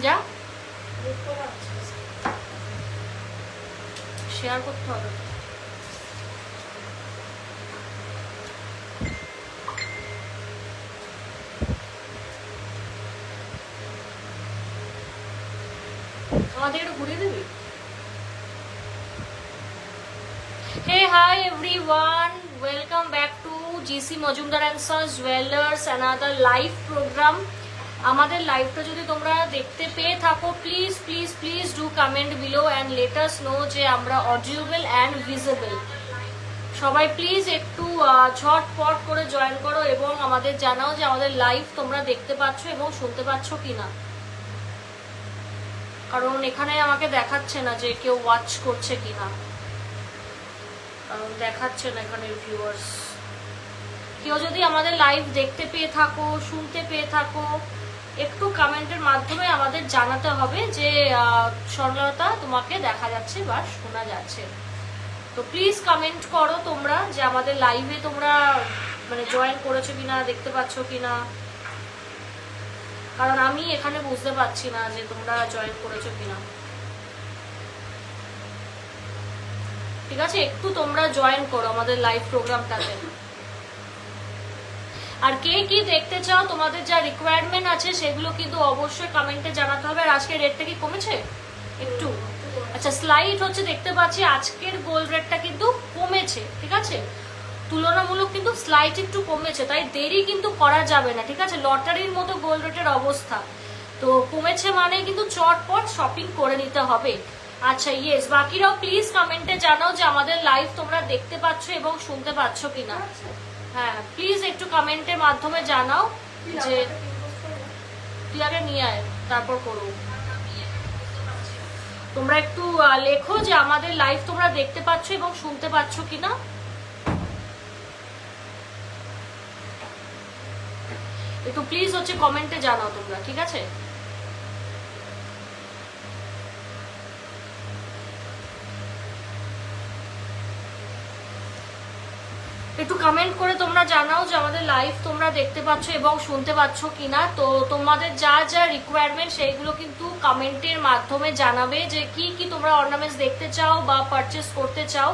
যা শেয়ার করতে হবে। আমাদের একটু ঘুরিয়ে দিবি। Hey, hi everyone. Welcome back to GC Majumdar and Sons Jewelers, another live program. আমাদের লাইভটা যদি তোমরা দেখতে পেয়ে থাকো, please please please do comment below and let us no যে আমরা অডিয়েবল অ্যান্ড ভিজিবল। সবাই প্লিজ একটু ঝটপট করে জয়েন করো এবং আমাদের জানাও যে আমাদের লাইভ তোমরা দেখতে পাচ্ছ এবং শুনতে পাচ্ছ কিনা, কারণ এখানে আমাকে দেখাচ্ছে না যে কেউ ওয়াচ করছে কিনা, কারণ দেখাচ্ছে না এখানে ভিউয়ার্স। কেউ যদি আমাদের লাইভ দেখতে পেয়ে থাকো, শুনতে পেয়ে থাকো, একটু কমেন্টের মাধ্যমে আমাদের জানাতে হবে যে সরলতা তোমাকে দেখা যাচ্ছে বা শোনা যাচ্ছে। তো প্লিজ কমেন্ট করো তোমরা যে আমাদের লাইভে তোমরা মানে জয়েন করেছো কিনা, দেখতে পাচ্ছ কিনা, কারণ আমি এখানে বুঝতে পারছি না যে তোমরা জয়েন করেছো কিনা। ঠিক আছে, একটু তোমরা জয়েন করো আমাদের লাইভ প্রোগ্রামটাতে। আর কে কি দেখতে চাও, তোমাদের যা রিকোয়ারমেন্ট আছে সেগুলো কিন্তু অবশ্যই কমেন্টে জানাতে হবে। আর আজকের রেটটা কি কমেছে একটু? আচ্ছা, স্লাইড হচ্ছে দেখতে পাচ্ছি আজকের গোল্ড রেটটা কিন্তু কমেছে, ঠিক আছে, তুলনামূলক কিন্তু স্লাইড একটু কমেছে, তাই দেরি কিন্তু করা যাবে না, ঠিক আছে। লটারির মতো গোল্ড রেটের অবস্থা, তো কমেছে মানে কিন্তু চটপট শপিং করে নিতে হবে। আচ্ছা ইয়েস, বাকিরাও প্লিজ কমেন্টে জানাও যে আমাদের লাইভ তোমরা দেখতে পাচ্ছ এবং শুনতে পাচ্ছ কিনা। হ্যাঁ প্লিজ একটু কমেন্টের মাধ্যমে জানাও যে তুই আগে নিয়ে আয় তারপর করো। তোমরা একটু লেখো যে আমাদের লাইভ তোমরা দেখতে পাচ্ছ এবং শুনতে পাচ্ছ কিনা। একটু প্লিজ হচ্ছে কমেন্টে জানাও তোমরা, ঠিক আছে। একটু কমেন্ট করে তোমরা জানাও যে আমাদের লাইভ তোমরা দেখতে পাচ্ছ এবং শুনতে পাচ্ছ কিনা। তো তোমাদের যা যা রিকোয়ারমেন্ট সেইগুলো কিন্তু কমেন্টের মাধ্যমে জানাবে যে কি কি তোমরা অর্নামেন্টস দেখতে চাও বা পারচেস করতে চাও।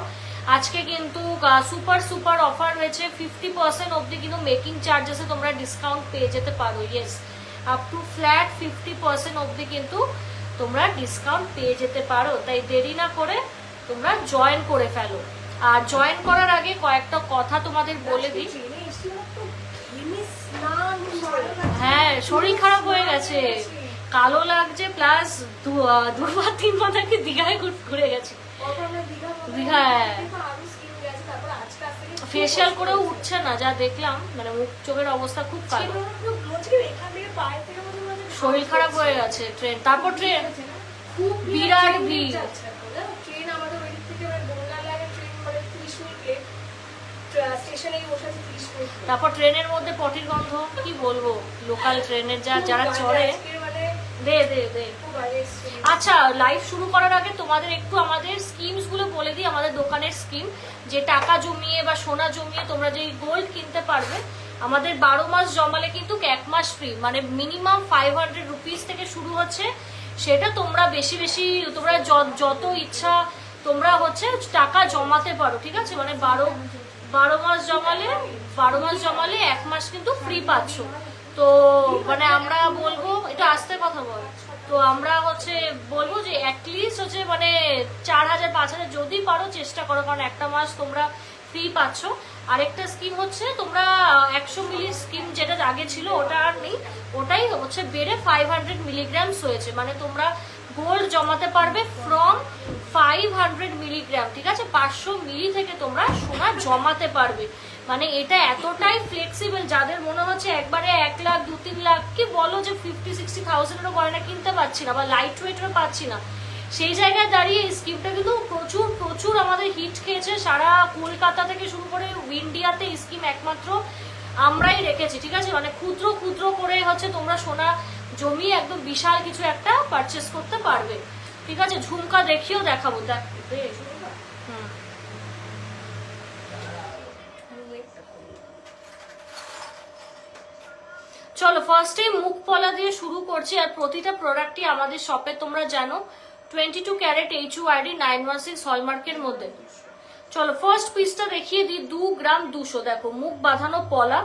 আজকে কিন্তু সুপার সুপার অফার রয়েছে, 50% অবধি কিন্তু মেকিং চার্জেসে তোমরা ডিসকাউন্ট পেয়ে যেতে পারো। ইয়েস, আপ টু ফ্ল্যাট 50% অবধি কিন্তু তোমরা ডিসকাউন্ট পেয়ে যেতে পারো। তাই দেরি না করে তোমরা জয়েন করে ফেলো। আর জয়েন করার আগে কয়েকটা কথা তোমাদের বলে দিই। হ্যাঁ, শরীর খারাপ হয়ে গেছে, কালো লাগছে, প্লাস দুবার তিনবার নাকি দীঘায় ঘুরে গেছে। দীঘায় ফেসিয়াল করেও উঠছে না, যা দেখলাম, মানে মুখ চোখের অবস্থা খুব খারাপ, শরীর খারাপ হয়ে গেছে। ট্রেন, তারপর ট্রেন বিরাট ভিড়, তারপর ট্রেনের মধ্যে পটির গন্ধ, কি বলবো, লোকাল ট্রেনের যারা চড়ে। দে দে দে। আচ্ছা, লাইভ শুরু করার আগে তোমাদের একটু আমাদের স্কিমস গুলো বলে দিই। আমাদের দোকানের স্কিম, যে টাকা জমিয়ে বা সোনা জমিয়ে তোমরা যে গোল্ড কিনতে পারবে, আমাদের 12 মাস জমালে কিন্তু 1 মাস ফ্রি, মানে মিনিমাম 500 রুপিস থেকে শুরু হচ্ছে। সেটা তোমরা বেশি বেশি তোমরা যত ইচ্ছা তোমরা হচ্ছে টাকা জমাতে পারো, ঠিক আছে। মানে 12 মাস জমালে 1 মাস কিন্তু ফ্রি পাচ্ছ। তো মানে আমরা বলবো, একটু আস্তে কথা বল, তো আমরা হচ্ছে বলবো যে অ্যাটলিস্ট হচ্ছে মানে 4000 5000 যদি পারো চেষ্টা করো, কারণ একটা মাস তোমরা ফ্রি পাচ্ছ। আরেকটা স্কিম হচ্ছে তোমরা 100 মিলি স্কিম যেটা আগে ছিল ওটা আর নেই, ওটাই হচ্ছে বেড়ে 500 মিলিগ্রামস হয়েছে, মানে তোমরা গোল্ড জমাতে পারবে ফ্রম 500 মিলিগ্রাম, ঠিক আছে। 500 মিলি থেকে তোমরা সোনা জমাতে পারবে। মানে এটা এতটাই ফ্লেক্সিবল, যাদের মনে হচ্ছে একবারে 1 লাখ 2-3 লাখ কি বলো যে 50-60,000-এরও গয়না কিনতে পারছি না বা লাইট ওয়েটেরও পাচ্ছি না, সেই জায়গায় দাঁড়িয়ে এই স্কিমটা কিন্তু প্রচুর প্রচুর আমাদের হিট খেয়েছে। সারা কলকাতা থেকে শুরু করে ইন্ডিয়াতে এই স্কিম একমাত্র আমরাই রেখেছি, ঠিক আছে। মানে ক্ষুদ্র ক্ষুদ্র করে হচ্ছে তোমরা সোনা জমিয়ে একদম বিশাল কিছু একটা পারচেস করতে পারবে, ঠিক আছে। ঝুমকা দেখিও দেখাবো, দেখ। চলো ফার্স্টে মুখ পলা দিয়ে শুরু করছি, আর প্রতিটা প্রোডাক্টই আমাদের শপে তোমরা জানো 22 ক্যারেট HUID 916 হলমার্কের মধ্যে। চলো ফার্স্ট পিসটা দেখিয়ে দিই, 2 গ্রাম 200। দেখো মুখ বাঁধানো পলা,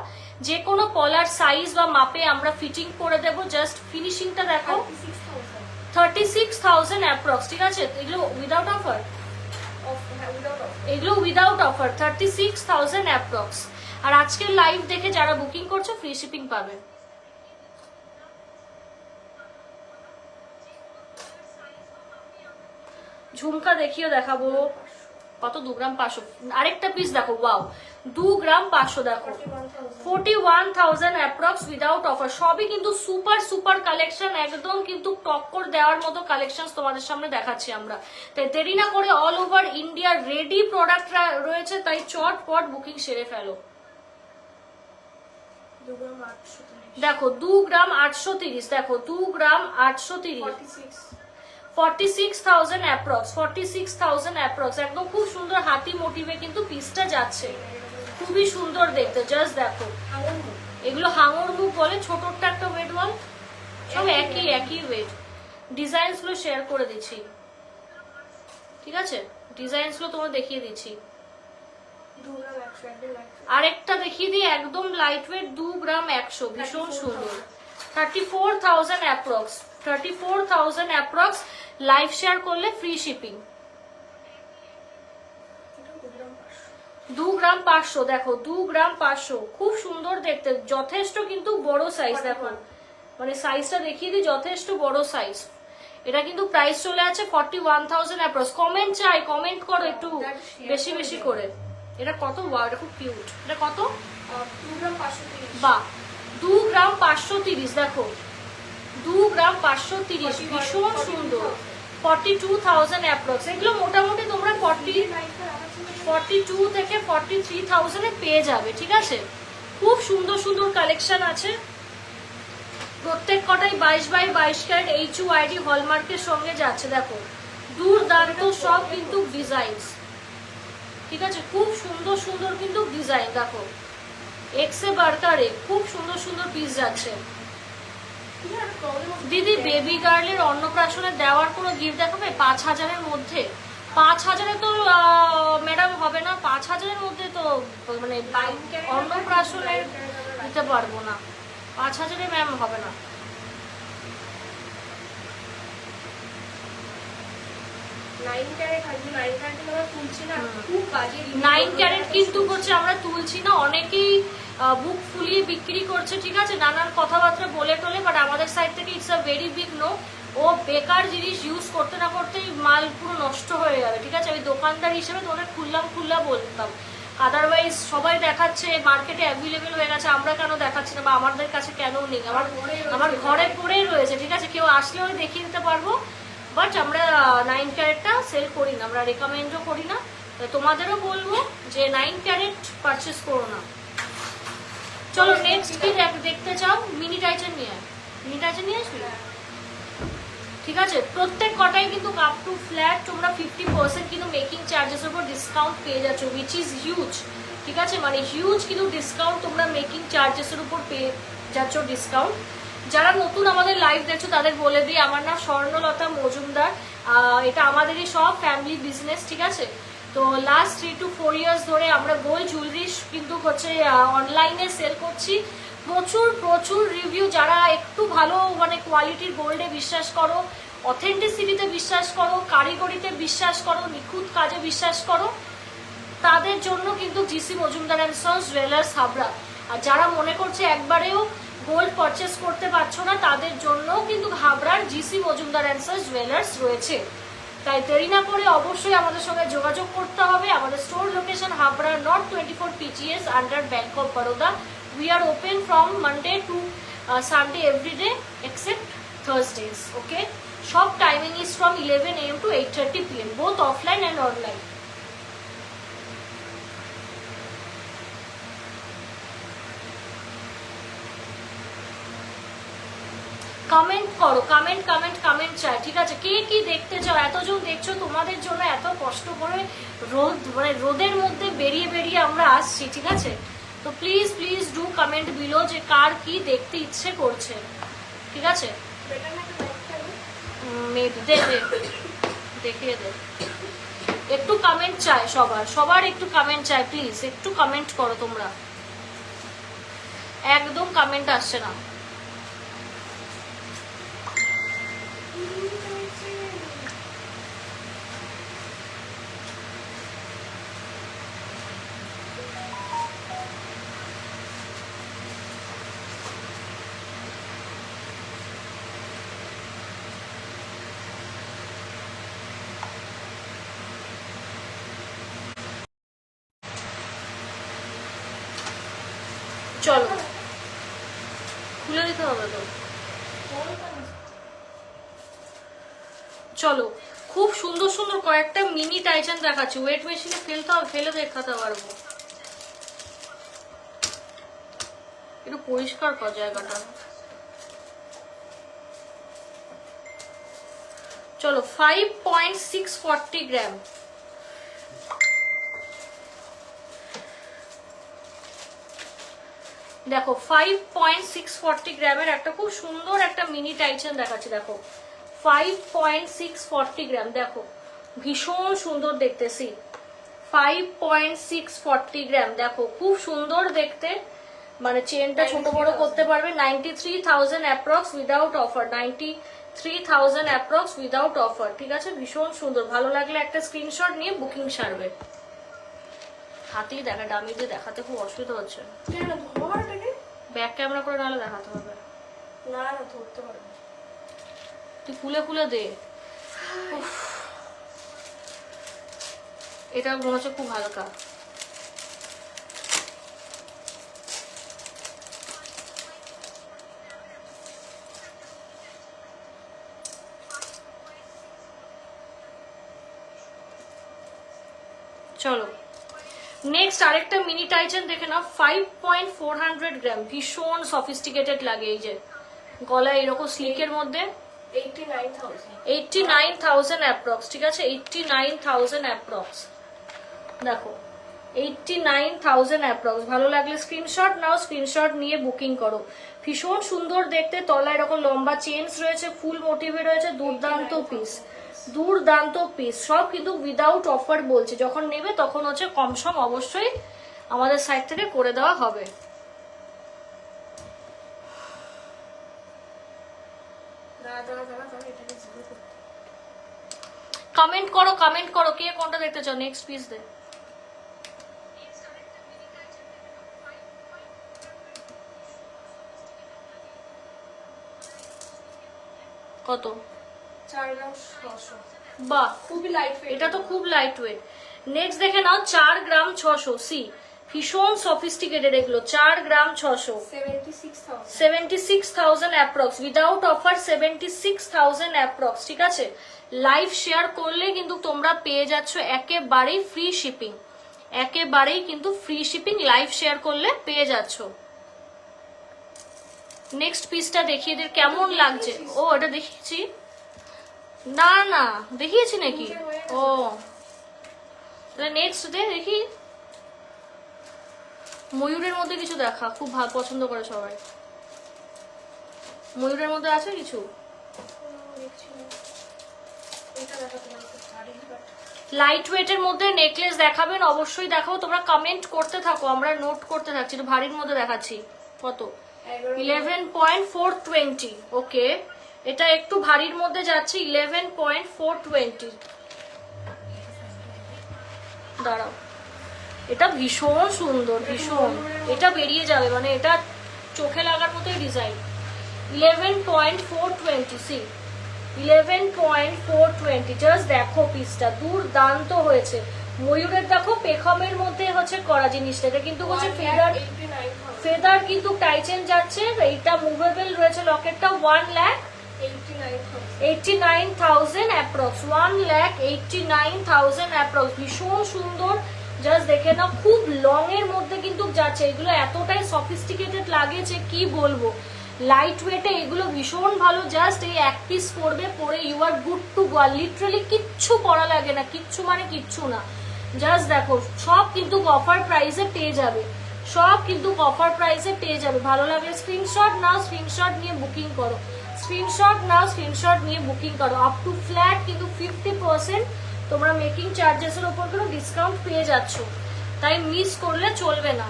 যে কোনো পলার সাইজ বা মাপে আমরা ফিটিং করে দেবো। জাস্ট ফিনিশিংটা দেখো, 36,000 অ্যাপ্রক্স, ঠিক আছে? এগুলো উইদাউট অফার, এগুলো উইদাউট অফার 36,000 অ্যাপ্রক্স। আর আজকের লাইভ দেখে যারা বুকিং করছো ফ্রি শিপিং পাবে। ঝুমকা দেখিও দেখাবো, কত 2 গ্রাম 500। আরেকটা পিস দেখো, ওয়াও 2 গ্রাম 500, দেখো 41,000 অ্যাপ্রক্স উইদাউট অফার। সবই কিন্তু সুপার সুপার কালেকশন, একদম কিন্তু টক্কর দেওয়ার মতো কালেকশন তোমাদের সামনে দেখাচ্ছি আমরা। তাই দেরি না করে all over India ready product রয়েছে, তাই চটপট বুকিং সেরে ফেলো। দেখো 2 গ্রাম 830, দেখো 2 গ্রাম 830, 46,000 অ্যাপ্রক্স, 46,000 অ্যাপ্রক্স। একদম খুব সুন্দর হাতি মোটিভে কিন্তু পিসটা যাচ্ছে, খুবই সুন্দর দেখতে। জাস্ট দেখো, এগুলো হাঙর মুখ বলে, ছোটটা একটা ওয়েট বল, সব একই ওয়েট। ডিজাইনস গুলো শেয়ার করে দিচ্ছি, ঠিক আছে? ডিজাইনস গুলো তোমার দেখিয়ে দিচ্ছি। আরেকটা দেখিয়ে দিই, একদম লাইট ওয়েট 2 গ্রাম 100, ভীষণ সুন্দর, 34,000 অ্যাপ্রক্স, 34,000 অ্যাপ্রক্স। লাইভ শেয়ার করলে ফ্রি শিপিং। 2 গ্রাম 500, দেখো 2 গ্রাম 500, খুব সুন্দর দেখতে, যথেষ্ট কিন্তু বড় সাইজ। দেখো মানে সাইজটা দেখিয়ে দিই, যথেষ্ট বড় সাইজ। এটা কিন্তু প্রাইস চলে আছে 41,000 অ্যাপ্রক্স। কমেন্ট চাই, কমেন্ট করো একটু বেশি বেশি করে। এটা কত? ওয়াও, এটা খুব কিউট। এটা কত? 2 গ্রাম 530। বাহ, 2 গ্রাম 530, দেখো 2 গ্রাম 530, ভীষণ সুন্দর, 42,000 অ্যাপ্রক্স। এগুলো মোটামুটি তোমরা 42 থেকে 43,000 এ পেয়ে যাবে, ঠিক আছে? খুব সুন্দর সুন্দর কালেকশন আছে, প্রত্যেক কটাই 22x22 ক্যারেট HUID হলমার্কের সঙ্গে যাচ্ছে। দেখো দুর্দান্ত সব কিন্তু ডিজাইন, ঠিক আছে? খুব সুন্দর সুন্দর কিন্তু ডিজাইন, দেখো এক্সে বার্কারে খুব সুন্দর সুন্দর পিস যাচ্ছে। দিদি বেবি গার্লের অন্নপ্রাশনে দেওয়ার কোনো গিফট দেখাবে 5,000-এর মধ্যে? 5,000-এ তো ম্যাডাম হবে না, 5,000-এর মধ্যে তো মানে অন্নপ্রাশনের দিতে পারবো না, 5,000-এ ম্যাম হবে না। নাইন ক্যারেট কিন্তু হচ্ছে আমরা তুলছি না, অনেকেই বুক ফুলিয়ে বিক্রি করছে, ঠিক আছে? নানান কথাবার্তা বলে টলে, বাট আমাদের সাইড থেকে it's a very big no. ও বেকার জিনিস ইউজ করতে না করতেই মাল পুরো নষ্ট হয়ে যাবে, ঠিক আছে? আমি দোকানদার হিসেবে তোমাদের খুললাম বলতাম, আদারওয়াইজ সবাই দেখাচ্ছে, মার্কেটে অ্যাভেলেবেল হয়ে গেছে, আমরা কেন দেখাচ্ছি না, বা আমাদের কাছে কেন নেই? আমার ঘরে পড়েই রয়েছে, ঠিক আছে? কেউ আসলেও দেখিয়ে দিতে পারবো, বাট আমরা 9 ক্যারেটটা সেল করি না, আমরা রেকমেন্ডও করি না। তোমাদেরও বলবো যে 9 ক্যারেট পারচেস করো না। চলো নেক্সট কি দেখতে চাও? মিনি টাইচার নিয়ে আসবি, ঠিক আছে? প্রত্যেক কটাই কিন্তু আপ টু ফ্ল্যাট তোমরা 50% কিন্তু মেকিং চার্জেসের উপর ডিসকাউন্ট পেয়ে যাচ্ছ, উইচ ইজ হিউজ, ঠিক আছে? মানে হিউজ কিন্তু ডিসকাউন্ট তোমরা মেকিং চার্জেসের উপর পেয়ে যাচ্ছ ডিসকাউন্ট। যারা নতুন আমাদের লাইভ দেখছো তাদের বলে দিই, আমার নাম স্বর্ণলতা মজুমদার, এটা আমাদেরই সব ফ্যামিলি বিজনেস, ঠিক আছে? তো লাস্ট 3 to 4 ইয়ার্স ধরে আমরা গোল্ড জুয়েলারি কিন্তু হচ্ছে অনলাইনে সেল করছি। প্রচুর রিভিউ, যারা একটু ভালো মানে কোয়ালিটির গোল্ডে বিশ্বাস করো, অথেন্টিসিটিতে বিশ্বাস করো, কারিগরিতে বিশ্বাস করো, নিখুঁত কাজে বিশ্বাস করো, তাদের জন্য কিন্তু GC Majumdar and sons jewellers Habra. আর যারা মনে করছে একবারেও গোল্ড পারচেস করতে পারছো না, তাদের জন্য কিন্তু হাবড়ার GC Majumdar and sons jewellers রয়েছে। তাই দেরি না করে অবশ্যই আমাদের সঙ্গে যোগাযোগ করতে হবে। আমাদের store location Habra north 24 PGS under bank of Baroda. We are open from Monday to Sunday every day except Thursdays. Okay. Shop timing is from 11 AM to 8:30 PM, both offline and online. Comment করো, comment চাই, ঠিক আছে? কে কি দেখতে চাও? এতজন দেখছো, তোমাদের জন্য এত কষ্ট করে রোদের মধ্যে বেরিয়ে আমরা আসছি, ঠিক আছে? তো please please do comment below যে কার কি দেখতে ইচ্ছে করছে, ঠিক আছে? মেবি দে দে দেখিয়ে দে। একটু কমেন্ট চাই সবার একটু কমেন্ট চাই, প্লিজ একটু কমেন্ট করো তোমরা, একদম কমেন্ট আসছে না। চলো খুলে দিতে হবে তো। চলো খুব সুন্দর সুন্দর কয়েকটা মিনি টাইটান দেখাচ্ছি, ওয়েট মেশিনে ফেলতে হবে, ফেলে দেখাতে পারবো। একটু পরিষ্কার কর জায়গাটা। চলো 5.640 গ্রাম, দেখো 5.640 গ্রামের একটা খুব সুন্দর একটা মিনি টাইটান দেখাচ্ছি। দেখো 5.640 গ্রাম, দেখো ভীষণ সুন্দর দেখতেছি। 5.640 গ্রাম, দেখো খুব সুন্দর দেখতে, মানে চেনটা ছোট বড় করতে পারবে। 93,000 approx without offer, 93,000 approx without offer, ঠিক আছে? ভীষণ সুন্দর, ভালো লাগলে একটা স্ক্রিনশট নিয়ে বুকিং সারবে। হাতেই দেখা, ডামি দিয়ে দেখাতে খুব অসুবিধা হচ্ছে, ব্যাক ক্যামেরা করে নাহলে দেখাতে হবে। না না ধরতে পারবে, তুই খুলে খুলে দে। এটা মনে হচ্ছে খুব হালকা। চলো নেক্সট আরেকটা মিনি টাইটান দেখে নাও, 5.400 গ্রাম, ভীষণ সফিস্টিকেটেড লাগে। এই যে গলায় এরকম স্লিকের মধ্যে 89,000 অ্যাপ্রক্স, ঠিক আছে? 89,000 অ্যাপ্রক্স, দেখো 89,000 অ্যাপ্রক্স। ভালো লাগলে স্ক্রিনশট নাও, স্ক্রিনশট নিয়ে বুকিং করো। ভীষণ সুন্দর দেখতে, তলায় এরকম লম্বা চেনস রয়েছে, ফুল মোটিভে রয়েছে, দুর্দান্ত পিস, দুর্দান্ত পিস। সব কিন্তু উইদাউট অফার বলছে, যখন নেবে তখন হচ্ছে কম সম অবশ্যই আমাদের সাইড থেকে করে দেওয়া হবে। কমেন্ট করো, কমেন্ট করো কে কোনটা দেখতে চাও। নেক্সট পিস দে। কত? 4 গ্রাম 600। বাহ, খুবই লাইট ওয়েট, এটা তো খুব লাইট ওয়েট। নেক্সট দেখে নাও 4 গ্রাম 600, সি ভীষণ সফিস্টিকেটেড এগুলো। 4 গ্রাম 600, 76,000 অ্যাপ্রক্স উইদাউট অফার, 76,000 অ্যাপ্রক্স, ঠিক আছে? লাইভ শেয়ার করলে কিন্তু তোমরা পেয়ে যাচ্ছ একেবারেই ফ্রি শিপিং, একেবারেই কিন্তু ফ্রি শিপিং লাইভ শেয়ার করলে পেয়ে যাচ্ছ। নেক্সট পিসটা দেখিয়ে দে কেমন লাগছে। ও এটা দেখিয়েছি না, না দেখিয়েছি নাকি? ও নেক্সট দে দেখি। ময়ূরের মধ্যে কিছু দেখা, খুব পছন্দ করে সবাই। ময়ূরের মধ্যে আছে কিছু? লাইট ওয়েটের মধ্যে নেকলেস দেখাবেন, অবশ্যই দেখাবো। তোমরা কমেন্ট করতে থাকো, আমরা নোট করতে থাকছি। একটু ভারীর মধ্যে দেখাচ্ছি। কত? 11.420, ওকে। এটা একটু ভারীর মধ্যে যাচ্ছে, 11.420। দাঁড়াও, এটা ভীষণ সুন্দর, ভীষণ, এটা বেরিয়ে যাবে, মানে এটা চোখে লাগার মতোই ডিজাইন। 11.420, সি 11.420। জাস্ট দেখো পিসটা দুর্দান্ত হয়েছে। ময়ূরের দেখো পেখমের মধ্যে হচ্ছে করা জিনিসটা, এটা কিন্তু হচ্ছে ফেদার, ফেদার কিন্তু টাইচেন যাচ্ছে। এইটা মুভেবল রয়েছে লকেটটা। 1,89,000 অ্যাপ্রক্স, 1,89,000 অ্যাপ্রক্স। ভীষণ সুন্দর, জাস্ট দেখে না, খুব লং এর মধ্যে কিন্তু যাচ্ছে। এগুলো এতটাই সফিস্টিকেটেড লাগে যে কি বলবো। লাইট ওয়েটে এগুলো ভীষণ ভালো। জাস্ট এই এক পিস পরবে, পরে you are good to go. Literally কিচ্ছু পরা লাগে না, কিচ্ছু মানে কিচ্ছু না। জাস্ট দেখো, সব কিন্তু অফার প্রাইসে পেয়ে যাবে। সব কিন্তু অফার প্রাইসে পেয়ে যাবে। ভালো লাগলে স্ক্রিনশট নাও, স্ক্রিনশট নিয়ে বুকিং করো, স্ক্রিনশট নাও, স্ক্রিনশট নিয়ে বুকিং করো। আপ টু ফ্ল্যাট কিন্তু 50% তোমরা মেকিং চার্জেসের ওপর কোনো ডিসকাউন্ট পেয়ে যাচ্ছ, তাই মিস করলে চলবে না।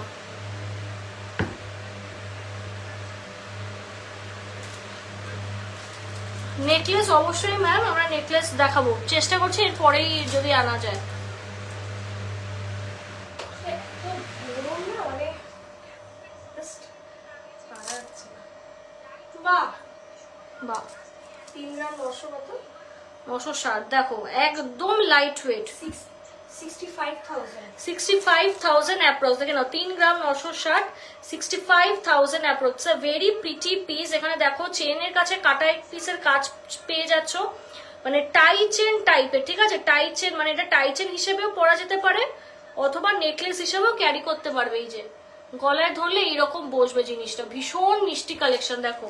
নেকলেস অবশ্যই ম্যাম আমরা নেকলেস দেখাবো, চেষ্টা করছি এরপরেই যদি আনা যায়। বাহ বাহ, 3 গ্রাম 900 কত? 960, দেখো একদম লাইট ওয়েট, 65,000 65,000 অ্যাপ্রক্স। দেখে নাও 3 গ্রাম 960, 65,000 অ্যাপ্রক্স। Very pretty piece. এখানে দেখো চেনের কাছে কাটা এক পিসের কাজ পেয়ে যাচ্ছ, মানে টাই চেন টাইপের, ঠিক আছে? টাই চেন মানে এটা টাই চেন হিসেবেও পরা যেতে পারে অথবা নেকলেস হিসেবেও ক্যারি করতে পারবে। এই যে গলায় ধরলে এইরকম বসবে জিনিসটা, ভীষণ মিষ্টি কালেকশন। দেখো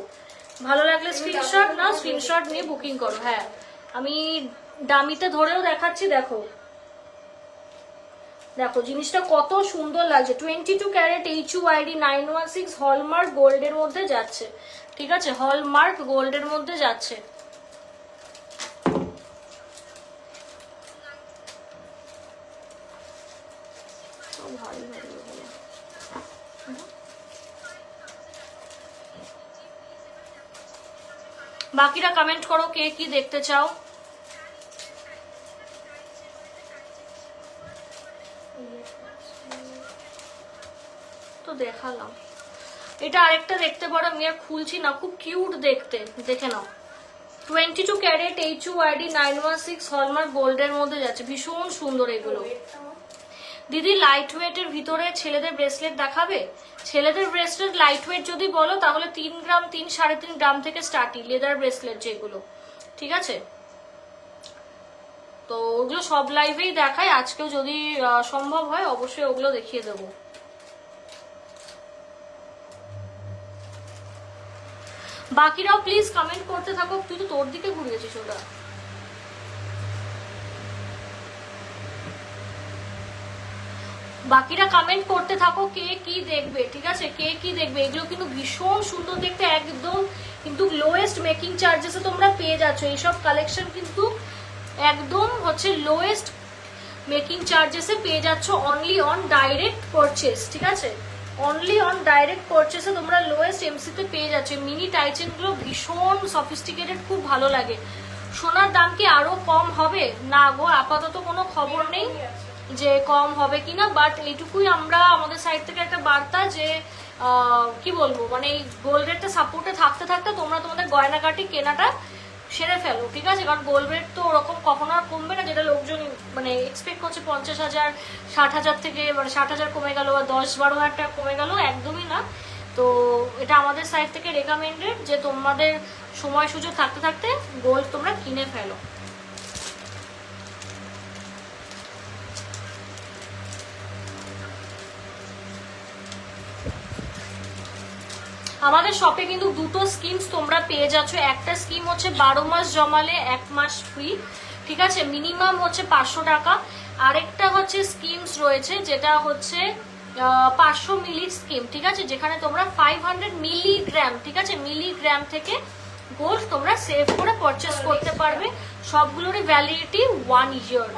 ভালো লাগলে স্ক্রিনশট নাও, স্ক্রিনশট নিয়ে বুকিং করো। হ্যাঁ আমি ডামিতে ধরেও দেখাচ্ছি, দেখো দেখো জিনিসটা কত সুন্দর লাগছে। 22 ক্যারেট HUID 916 হলমার্ক গোল্ডের মধ্যে যাচ্ছে, ঠিক আছে? হলমার্ক গোল্ডের মধ্যে যাচ্ছে। ভারী ভারী ওগুলো। বাকিরা কমেন্ট করো কে কি দেখতে চাও। তো দেখালাম, এটা আরেকটা দেখতে পারো, আমি আর খুলছি না, খুব কিউট দেখতে, দেখে নাও। 22 ক্যারেট HUID 916 হলমার্ক গোল্ডের মধ্যে যাচ্ছে, ভীষণ সুন্দর এগুলো। দিদি লাইট ওয়েটের ভিতরে ছেলেদের ব্রেসলেট দেখাবে? ছেলেদের ব্রেসলেট লাইট ওয়েট যদি বলো তাহলে 3 গ্রাম 3-3.5 গ্রাম থেকে স্টার্টিং লেদার ব্রেসলেট যেগুলো, ঠিক আছে? তো ওগুলো সব লাইভেই দেখায়, আজকেও যদি সম্ভব হয় অবশ্যই ওগুলো দেখিয়ে দেবো। বাকিরাও প্লিজ কমেন্ট করতে থাকো। তুই তো তোর দিকে ঘুরে গেছিস ওটা। বাকিরা কমেন্ট করতে থাকো কে কি দেখবে, ঠিক আছে? কে কি দেখবে। এগুলো কিন্তু ভীষণ সুন্দর দেখতে, একদম কিন্তু লোয়েস্ট মেকিং চার্জেসে তোমরা পেয়ে যাচ্ছ। এইসব কালেকশন কিন্তু একদম হচ্ছে লোয়েস্ট মেকিং চার্জেসে পেয়ে যাচ্ছ, অনলি অন ডাইরেক্ট পারচেস, ঠিক আছে? অনলি অন ডাইরেক্ট পারচেসে তোমরা লোয়েস্ট এমসিতে পেয়ে যাচ্ছ। মিনি টাইচেনগুলো ভীষণ সফিস্টিকেটেড, খুব ভালো লাগে। সোনার দাম কি আরো কম হবে? না গো, আপাতত কোনো খবর নেই যে কম হবে কিনা, বাট এইটুকুই আমরা আমাদের সাইড থেকে একটা বার্তা যে কি বলবো, মানে এই গোল্ড রেটটা সাপোর্টে থাকতে থাকতে তোমরা তোমাদের গয়নাকাটি কেনাটা সেরে ফেলো, ঠিক আছে? কারণ গোল্ড রেট তো ওরকম কখনো আর কমবে না, যেটা লোকজন মানে এক্সপেক্ট করছে 50,000 60,000 থেকে, মানে 60,000 কমে গেল বা 10-12,000 টাকা কমে গেল, একদমই না। তো এটা আমাদের সাইড থেকে রেকমেন্ডেড যে তোমাদের সময় সুযোগ থাকতে থাকতে গোল্ড তোমরা কিনে ফেলো। আমাদের শপে কিন্তু দুটো স্কিমস তোমরা পেয়ে যাচ্ছ। একটা স্কিম হচ্ছে 12 মাস জমালে 1 মাস ফ্রি, ঠিক আছে? মিনিমাম হচ্ছে 500 টাকা। আরেকটা হচ্ছে স্কিমস রয়েছে যেটা হচ্ছে 500 মিলি স্কিম, ঠিক আছে? যেখানে তোমরা 500 মিলিগ্রাম, ঠিক আছে, মিলিগ্রাম থেকে গোল্ড তোমরা সেভ করে পারচেস করতে পারবে। সবগুলোরই ভ্যালিডিটি 1 ইয়ার।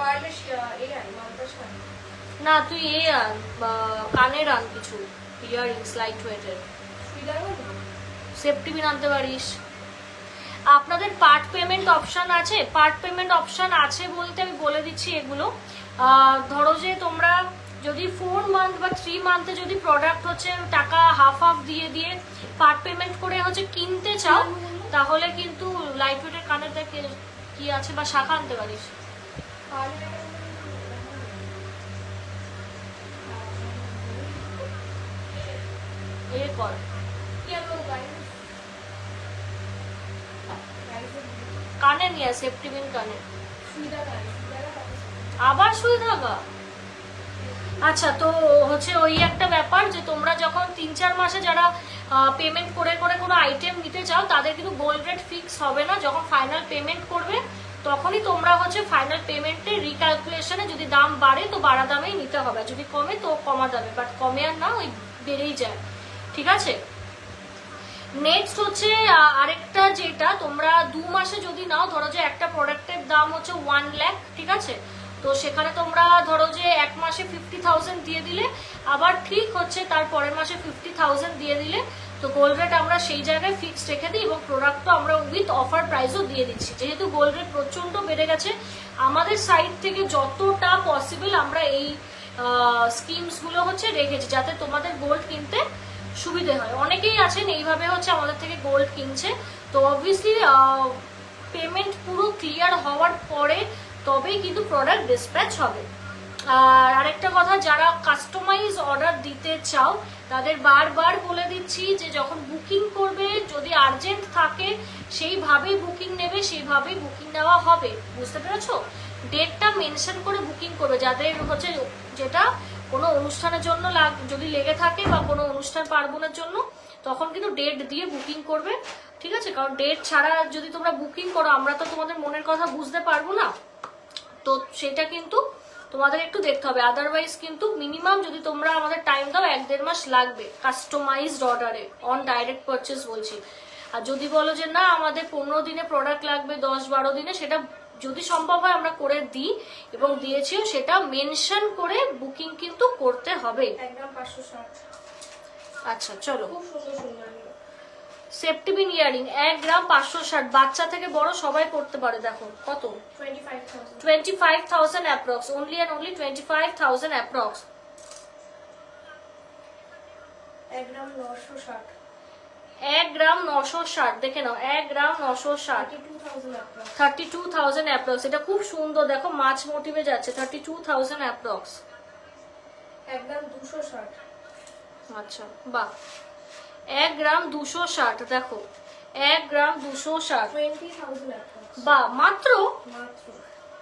না তুই আন কানের আন কিছু ইয়ারিংস লাইট ওয়েটের, সেফটি পিন আনতে পারিস। আপনাদের পার্ট পেমেন্ট অপশন আছে? পার্ট পেমেন্ট অপশন আছে বলতে আমি বলে দিচ্ছি এগুলো। ধরো যে তোমরা যদি 4 মান্থ বা 3 মান্থে যদি প্রোডাক্ট হচ্ছে টাকা হাফ দিয়ে দিয়ে পার্ট পেমেন্ট করে হচ্ছে কিনতে চাও, তাহলে কিন্তু লাইট ওয়েটের কানের দেখে কি আছে বা শাখা আনতে পারিস। এ কর কানে নিয়ে সেফটি পিন কানে, আবার সুই ধাগা। আচ্ছা, তো হচ্ছে ওই একটা ব্যাপার যে তোমরা যখন 3-4 মাসে যারা পেমেন্ট করে করে কোনো আইটেম নিতে চাও তাদের কিন্তু গোল্ড রেট ফিক্স হবে না। যখন ফাইনাল পেমেন্ট করবে তখনই তোমরা হচ্ছে ফাইনাল পেমেন্টে রিক্যালকুলেশনে যদি দাম বাড়ে তো বাড়া দামেই নিতে হবে, যদি কমে তো কমা দামে, বাট কমে আর না, ওই বেড়েই যায়, ঠিক আছে। নেক্সট হচ্ছে আরেকটা, যেটা তোমরা 2 মাসে যদি নাও, ধরো যে একটা প্রোডাক্টের দাম হচ্ছে 1 লাখ, ঠিক আছে, তো সেখানে তোমরা ধরো যে 1 মাসে 50,000 দিয়ে দিলে, আবার ঠিক হচ্ছে তার পরের মাসে 50,000 দিয়ে দিলে, তো গোল্ড রেট আমরা সেই জায়গায় ফিক্সড রেখে দিই এবং প্রোডাক্টও আমরা উইথ অফার প্রাইসও দিয়ে দিচ্ছি। যেহেতু গোল্ড রেট প্রচণ্ড বেড়ে গেছে, আমাদের সাইড থেকে যতটা পসিবল আমরা এই স্কিমসগুলো হচ্ছে রেখেছি, যাতে তোমাদের গোল্ড কিনতে সুবিধে হয়। অনেকেই আছেন এইভাবে হচ্ছে আমাদের থেকে গোল্ড কিনছে, তো অবভিয়াসলি পেমেন্ট পুরো ক্লিয়ার হওয়ার পরে তবেই কিন্তু প্রোডাক্ট ডিসপ্যাচ হবে। আর আরেকটা কথা, যারা কাস্টমাইজ অর্ডার দিতে চাও তাদের বারবার বলে দিচ্ছি যে যখন বুকিং করবে, যদি আর্জেন্ট থাকে সেইভাবেই বুকিং নেবে, সেইভাবেই বুকিং নেওয়া হবে, বুঝতে পেরেছো? ডেটটা মেনশন করে বুকিং করবে, যাদের হচ্ছে যেটা কোনো অনুষ্ঠানের জন্য যদি লেগে থাকে বা কোনো অনুষ্ঠান পার্বণের জন্য, তখন কিন্তু ডেট দিয়ে বুকিং করবে, ঠিক আছে? কারণ ডেট ছাড়া যদি তোমরা বুকিং করো, আমরা তো তোমাদের মনের কথা বুঝতে পারবো না, তো সেটা কিন্তু তোমাদের একটু দেখতে হবে। আদারওয়াইজ কিন্তু মিনিমাম যদি তোমরা আমাদের টাইম দাও 1-1.5 মাস লাগবে কাস্টমাইজড অর্ডারে, অন ডাইরেক্ট পারচেস বলছি। আর যদি বলো যে না আমাদের 15 দিনে প্রোডাক্ট লাগবে, 10-12 দিনে, সেটা যদি সম্ভব হয় আমরা করে দিই এবং দিয়েছিও, সেটা মেনশন করে বুকিং কিন্তু করতে হবে। একদম 560। আচ্ছা চলো, খুব সুন্দর সুন্দর সেপ্টিবিন ইয়ারিং 1 গ্রাম 560, বাচ্চা থেকে বড় সবাই পড়তে পারে। দেখো কত, 25,000। 25,000 approx, only and only 25,000 approx. 1 গ্রাম 960। 1 গ্রাম 960, দেখে নাও, 1 গ্রাম 960, 32,000 অ্যাপ্রক্স। এটা খুব সুন্দর, দেখো মাছ মোটিভে যাচ্ছে, 32,000 অ্যাপ্রক্স। 1 গ্রাম 260। আচ্ছা বাহ, 1 গ্রাম 260, দেখো 1 গ্রাম 260, 20,000 বাহ, মাত্র মাত্র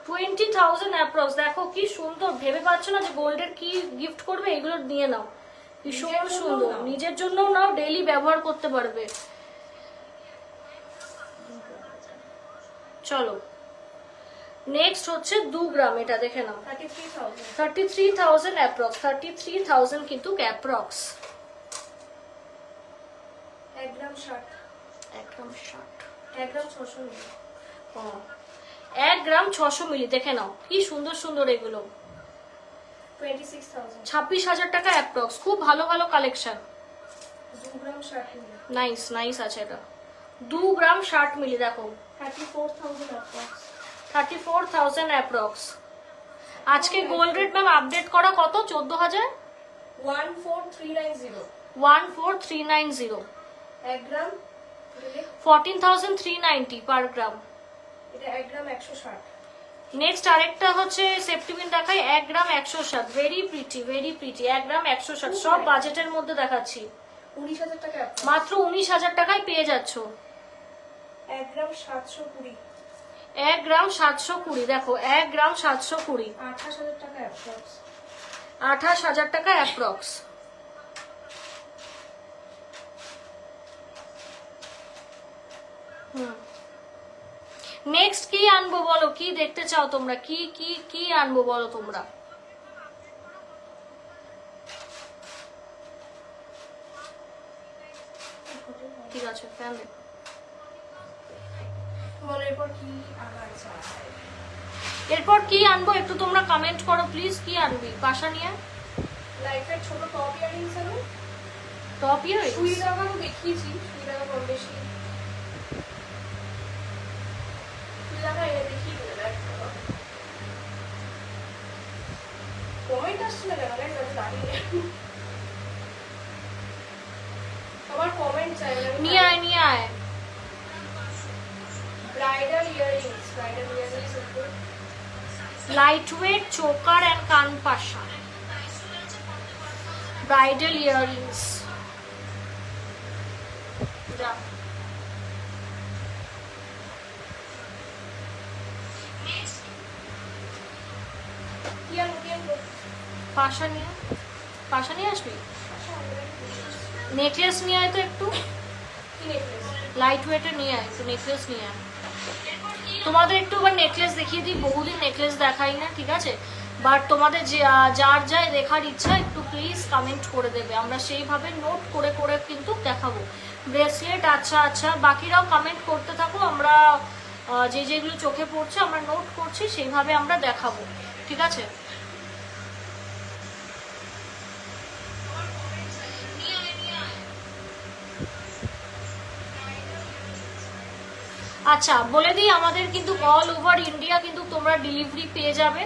20,000 অ্যাপ্রক্স। দেখো কি সুন্দর, ভেবে পাচ্ছ না যে গোল্ডের কি গিফট করবে, এগুলো নিয়ে নাও, ভীষণ সুন্দর, নিজের জন্য নাও, ডেইলি ব্যবহার করতে পারবে। চলো নেক্সট হচ্ছে 2 গ্রাম, এটা দেখে নাও, 33,000 অ্যাপ্রক্স, 33,000 কিন্তু অ্যাপ্রক্স। 1 গ্রাম 60। 1 গ্রাম 60, 1 গ্রাম 600 মিলি। 1 গ্রাম 600 মিলি, দেখে নাও কি সুন্দর সুন্দর এগুলো। 26,000। 26,000 টাকা অ্যাপ্রক্স, খুব ভালো ভালো কালেকশন। 2 গ্রাম 60 মিলি। নাইস নাইস আছে এটা, 2 গ্রাম 60 মিলি, দেখো 34,000 অ্যাপ্রক্স। 34,000 অ্যাপ্রক্স। আজকে গোল্ড রেট ম্যাম আপডেট করা কত, 14,000, 14390। 14390, 1 গ্রাম 14,390 পার গ্রাম। এটা 1 গ্রাম 160। নেক্সট আরেকটা হচ্ছে সেপ্টিবিন দেখাই, 1 গ্রাম 160, ভেরি প্রিটি ভেরি প্রিটি, 1 গ্রাম 160, সব বাজেটের মধ্যে দেখাচ্ছি, 19,000 টাকা অ্যাপ্রক্স। মাত্র 19,000 টাকায় পেয়ে যাচ্ছ। 1 গ্রাম 720। 1 গ্রাম 720, দেখো 1 গ্রাম 720, 28,000 টাকা অ্যাপ্রক্স। 28,000 টাকা অ্যাপ্রক্স। নেক্সট কি আনবো বলো, কি দেখতে চাও তোমরা, কি কি কি আনবো বলো তোমরা। ঠিক আছে ফ্যান দেখো, বলো এরপর কি আবার চাই। এরপর কি আনবো একটু তোমরা কমেন্ট করো প্লিজ, কি আনবি পাশা নিয়ে। লাইফের ছোট টপ ইয়ারিংস আনো। টপ ইয়ারিংস, সুই লাগা তো দেখিয়েছি, সুই লাগা কম বেশি। সুই লাগা এনে দেখিয়ে দিলে দেখ। কমেন্ট আসছে না কেন, গাইস আমি জানি না। আমার কমেন্ট চাই না। নিয়ে আয় নিয়ে আয়। ব্রাইডাল ইয়ারিংস, ব্রাইডাল ইয়ারিংস উপর লাইট ওয়েট চোকার অ্যান্ড কান পাশা, ব্রাইডাল ইয়ারিংস। যা কি আনবো পাশা নিয়ে, পাশা নিয়ে আসবি, নেকলেস নিয়ে আয় তো একটু, কি নেকলেস। লাইট ওয়েটে নিয়ে আয় একটু, নেকলেস নিয়ে আয়। তোমাদের একটু আবার নেকলেস দেখিয়ে দিই, বহুদিন নেকলেস দেখাই না, ঠিক আছে? বাট তোমাদের যার যাই দেখার ইচ্ছা একটু প্লিজ কমেন্ট করে দেবে, আমরা সেইভাবে নোট করে করে কিন্তু দেখাবো। ব্রেসলেট আচ্ছা আচ্ছা, বাকিরাও কমেন্ট করতে থাকো, আমরা যেগুলো চোখে পড়ছে আমরা নোট করছি, সেইভাবে আমরা দেখাবো, ঠিক আছে? আচ্ছা বলে দিই, আমাদের কিন্তু অল ওভার ইন্ডিয়া কিন্তু তোমরা ডেলিভারি পেয়ে যাবে।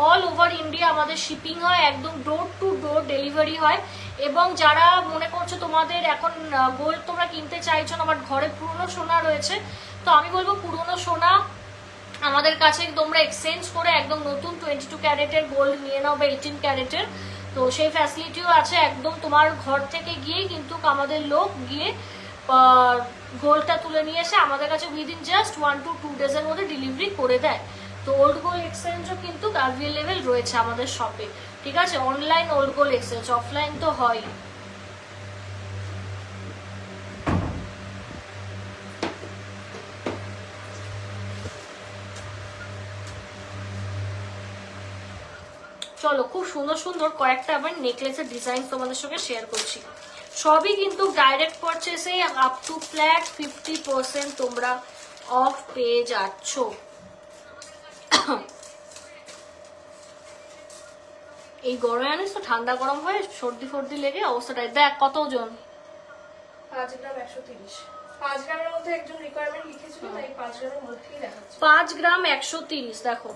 অল ওভার ইন্ডিয়া আমাদের শিপিং হয়, একদম ডোর টু ডোর ডেলিভারি হয়। এবং যারা মনে করছো তোমাদের এখন গোল্ড তোমরা কিনতে চাইছো না, বাট ঘরে পুরনো সোনা রয়েছে, তো আমি বলবো পুরনো সোনা আমাদের কাছে তোমরা এক্সচেঞ্জ করে একদম নতুন 22 ক্যারেটের গোল্ড নিয়ে নাও বা 18 ক্যারেটের। তো সেই ফ্যাসিলিটিও আছে, একদম তোমার ঘর থেকে গিয়েই কিন্তু আমাদের লোক গিয়ে গোল্ডটা তুলে নিয়ে এসে আমাদের কাছে উইদিন জাস্ট 1 to 2 ডেজের মধ্যে ডেলিভারি করে দেয়। তো ওল্ড গোল্ড এক্সচেঞ্জও কিন্তু অ্যাভেলেবেল রয়েছে আমাদের শপে, ঠিক আছে? Online old gold exchange, offline তো হয়। চলো খুব সুন্দর সুন্দর কয়েকটা আবার নেকলেসের ডিজাইন তোমাদের সঙ্গে শেয়ার করছি। সবই কিন্তু ডাইরেক্ট পারচেসে আপ টু ফ্ল্যাট 50% তোমরা অফ পেয়ে যাচ্ছ। এই গরমে জানিস তো ঠান্ডা গরম হয়ে সর্দি ফর্দি লেগে অবস্থাটাই দেখ। কত ওজন? 5 গ্রাম 130। 5 গ্রামের মধ্যে একজন রিকোয়ারমেন্ট লিখেছিল, তাই 5 গ্রামের মধ্যেই দেখাচ্ছে। 5 গ্রাম 130। দেখো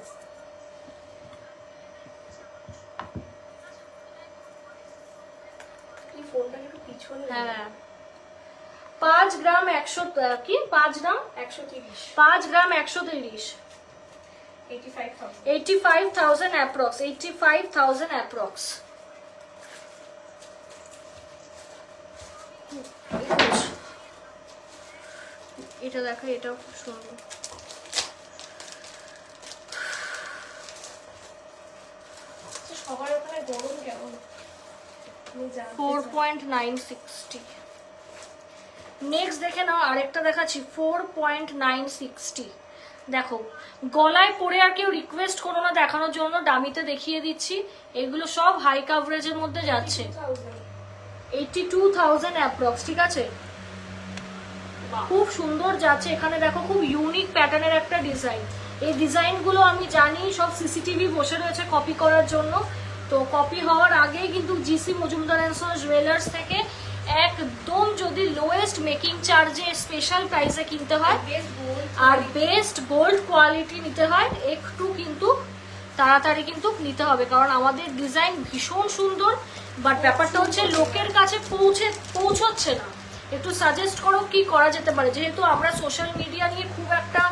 এই ফোনটা একটু পিছনে। হ্যাঁ 5 গ্রাম 100 কি 5 গ্রাম 130। 5 গ্রাম 130। 85,000 অ্যাপ্রক্স। 85,000 অ্যাপ্রক্স। এটা দেখো, এটাও খুব সুন্দর। সবার ওখানে গরম কেমন? 4.960। নেক্সট দেখে নাও, আরেকটা দেখাচ্ছি 4.960। দেখো গলায় পরে আর কেউ রিকোয়েস্ট করো না দেখানোর জন্য, দামিতে দেখিয়ে দিচ্ছি। এগুলো সব হাই কাভারেজের মধ্যে যাচ্ছে। 82,000 অ্যাপ্রক্স, ঠিক আছে? খুব সুন্দর যাচ্ছে। এখানে দেখো খুব ইউনিক প্যাটার্নের একটা ডিজাইন। এই ডিজাইনগুলো আমি জানি সব সিসিটিভি বসে রয়েছে কপি করার জন্য। তো কপি হওয়ার আগেই কিন্তু GC Majumdar and sons jewellers থেকে একদম যদি লোয়েস্ট মেকিং চার্জে স্পেশাল প্রাইসে কিনতে হয় আর বেস্ট গোল্ড কোয়ালিটি নিতে হয়, একটু কিন্তু তাড়াতাড়ি কিন্তু নিতে হবে, কারণ আমাদের ডিজাইন ভীষণ সুন্দর। বাট ব্যাপারটা হচ্ছে লোকের কাছে পৌঁছচ্ছে না। একটু সাজেস্ট করো কি করা যেতে পারে, যেহেতু আমরা সোশ্যাল মিডিয়া নিয়ে খুব একটা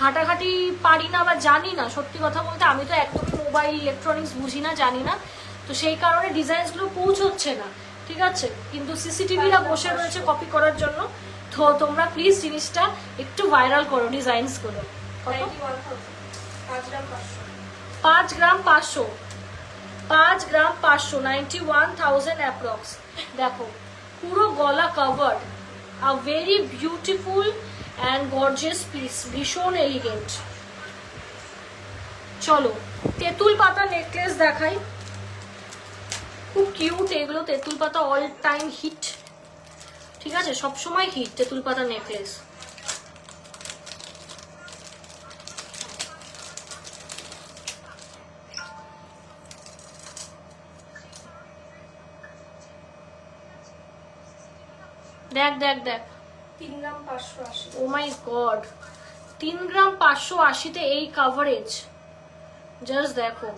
ঘাটাঘাটি পারি না বা জানি না। সত্যি কথা বলতে আমি তো একদমই মোবাইল ইলেকট্রনিক্স বুঝি না, জানি না। তো সেই কারণে ডিজাইনসগুলো পৌঁছচ্ছে না, ঠিক আছে? কিন্তু সিসিটিভিরা বসে রয়েছে কপি করার জন্য। তো তোমরা প্লিজ জিনিসটা একটু ভাইরাল করো ডিজাইনসগুলো। কত? 5 গ্রাম 500। 5 গ্রাম 500, 91,000 অ্যাপ্রক্স। দেখো পুরো গলা covered, a very beautiful and gorgeous piece, ভীষণ এলিগেন্ট। চলো তেঁতুল পাতা নেকলেস দেখাই, খুব কিউট এগুলো। তেঁতুল পাতা অল টাইম হিট, ঠিক আছে? সবসময় হিট তেঁতুল পাতা নেকলেস। দেখ দেখ দেখ, 3 গ্রাম 580। ও মাই গড, 3 গ্রাম 580-তে এই কাভারেজ, জাস্ট দেখো।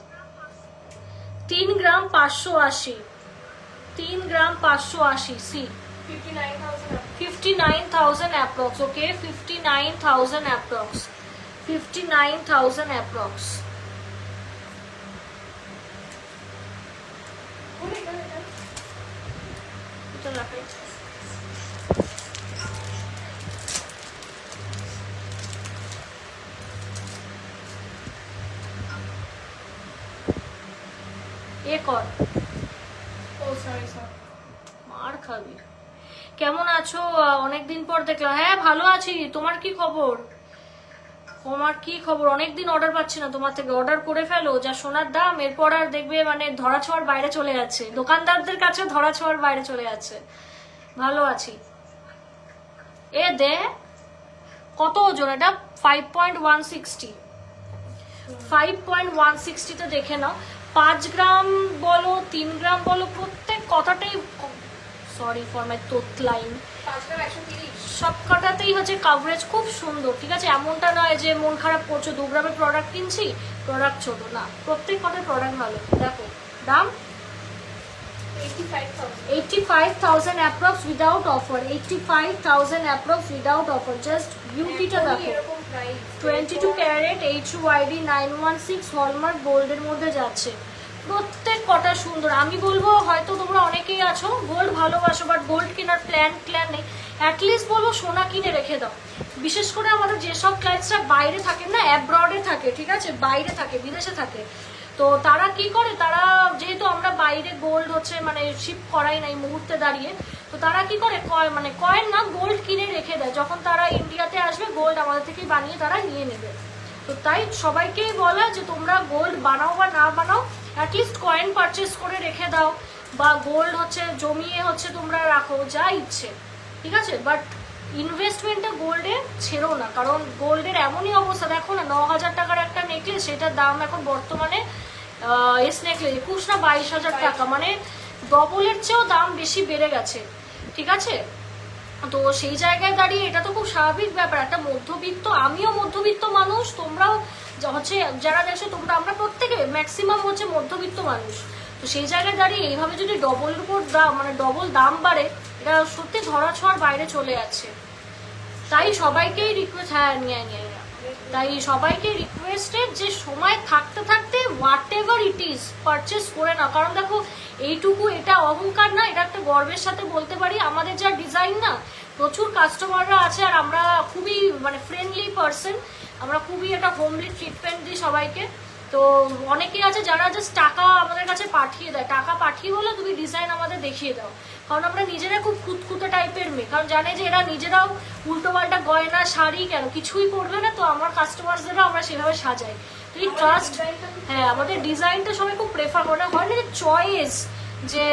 3 গ্রাম 580, 3 গ্রাম 580। সি 59,000 অ্যাপ্রক্স। Okay 59,000 approx. 59,000 অ্যাপ্রক্স। এটা রাখাই। এ কর, ও সরি মার খাবি। কেমন আছো? অনেকদিন পর দেখলাম। হ্যাঁ ভালো আছি, তোমার কি খবর? তোমার কি খবর? অনেকদিন অর্ডার পাচ্ছি না তোমার থেকে। অর্ডার করে ফেলো, যা সোনার দাম, এরপর আর দেখবে মানে ধরা ছোঁয়ার বাইরে চলে যাচ্ছে, দোকানদারদের কাছে ধরা ছোঁয়ার বাইরে চলে যাচ্ছে। ভালো আছি। এ দে কত ওজন এটা? 5.160। 5.160তে দেখে নাও। 5 গ্রাম বলো 3 গ্রাম বলো, প্রত্যেক কথাটাই, সরি ফর মাই তোতলাইন, 5 গ্রাম 130। সব কটাতেই হচ্ছে কাভারেজ খুব সুন্দর, ঠিক আছে? এমনটা নয় যে মন খারাপ করছো 2 গ্রামের প্রোডাক্ট কিনছি প্রোডাক্ট ছোট, না, প্রত্যেক কটার প্রোডাক্ট ভালো। দেখো দাম 85,000 approx without offer, 85,000 approx without offer. Just বিউটিটা দেখো, এরকম প্রাইস 22 ক্যারেট HUID 916 হলমার্ক গোল্ডের মধ্যে যাচ্ছে। প্রত্যেক কটা সুন্দর। আমি বলবো হয়তো তোমরা অনেকেই আছো গোল্ড ভালোবাসো বাট গোল্ড কেনার প্ল্যান নেই, অ্যাটলিস্ট বলবো সোনা কিনে রেখে দাও। বিশেষ করে আমাদের যেসব ক্লায়েন্টসরা বাইরে থাকেন না, অ্যাব্রডে থাকে, ঠিক আছে, বাইরে থাকে, বিদেশে থাকে, তো তারা কি করে, তারা যেহেতু আমরা বাইরে গোল্ড হচ্ছে মানে শিপ করাই নাই মুহূর্তে দাঁড়িয়ে, তো তারা কি করে মানে কয়েন না গোল্ড কিনে রেখে দেয়, যখন তারা ইন্ডিয়াতে আসবে গোল্ড আমাদের থেকেই বানিয়ে তারা নিয়ে নেবে। তো তাই সবাইকেই বলা যে তোমরা গোল্ড বানাও বা না বানাও, অ্যাটলিস্ট কয়েন পারচেস করে রেখে দাও, বা গোল্ড হচ্ছে জমিয়ে হচ্ছে তোমরা রাখো, যা ইচ্ছে, ঠিক আছে, বাট ইনভেস্টমেন্টে গোল্ডে ছেড়ো না। কারণ গোল্ডের এমনই অবস্থা, দেখো না 9,000 টাকার একটা নেকলেস, সেটার দাম এখন বর্তমানে এস নেকলেস 21 না 22,000 টাকা, মানে ডবলের চেয়েও দাম বেশি বেড়ে গেছে, ঠিক আছে? তো সেই জায়গায় দাঁড়িয়ে এটা তো খুব স্বাভাবিক ব্যাপার, একটা মধ্যবিত্ত, আমিও মধ্যবিত্ত মানুষ, তোমরাও হচ্ছে যারা দেখছো তোমরা, আমরা প্রত্যেকে ম্যাক্সিমাম হচ্ছে মধ্যবিত্ত মানুষ। তো সেই জায়গায় দাঁড়িয়ে এইভাবে যদি ডবলের উপর দাম মানে ডবল দাম বাড়ে, এটা সত্যি ধরা ছোঁয়ার বাইরে চলে যাচ্ছে। তাই সবাইকেই রিকোয়েস্ট, হ্যাঁ নিয়ে তাই সবাইকে রিকোয়েস্টেড যে সময় থাকতে থাকতে what ever it is purchase করে না। কারণ দেখো এইটুকু, এটা অহংকার না, এটা একটা গর্বের সাথে বলতে পারি, আমাদের যা ডিজাইন না, প্রচুর কাস্টমাররা আছে, আর আমরা খুবই মানে ফ্রেন্ডলি পার্সন, আমরা খুবই একটা হোমলি ট্রিটমেন্ট দিই সবাইকে। তো অনেকেই আছে যারা জাস্ট টাকা আমাদের কাছে পাঠিয়ে দেয়, টাকা পাঠিয়ে বলে তুমি ডিজাইন আমাদের দেখিয়ে দাও, কারণ আমরা নিজেরা খুব খুঁতখুঁতে টাইপের মেয়ে, কারণ জানে যে এরা নিজেরাও উল্টোপাল্টা গয়না শাড়ি কেন কিছুই করবে না, তো আমার কাস্টমারদেরও আমরা সেভাবে সাজাই। তো এই ট্রাস্ট, হ্যাঁ আমাদের ডিজাইনটা সবাই খুব প্রেফার করে, হয় না যে চয়েস, যে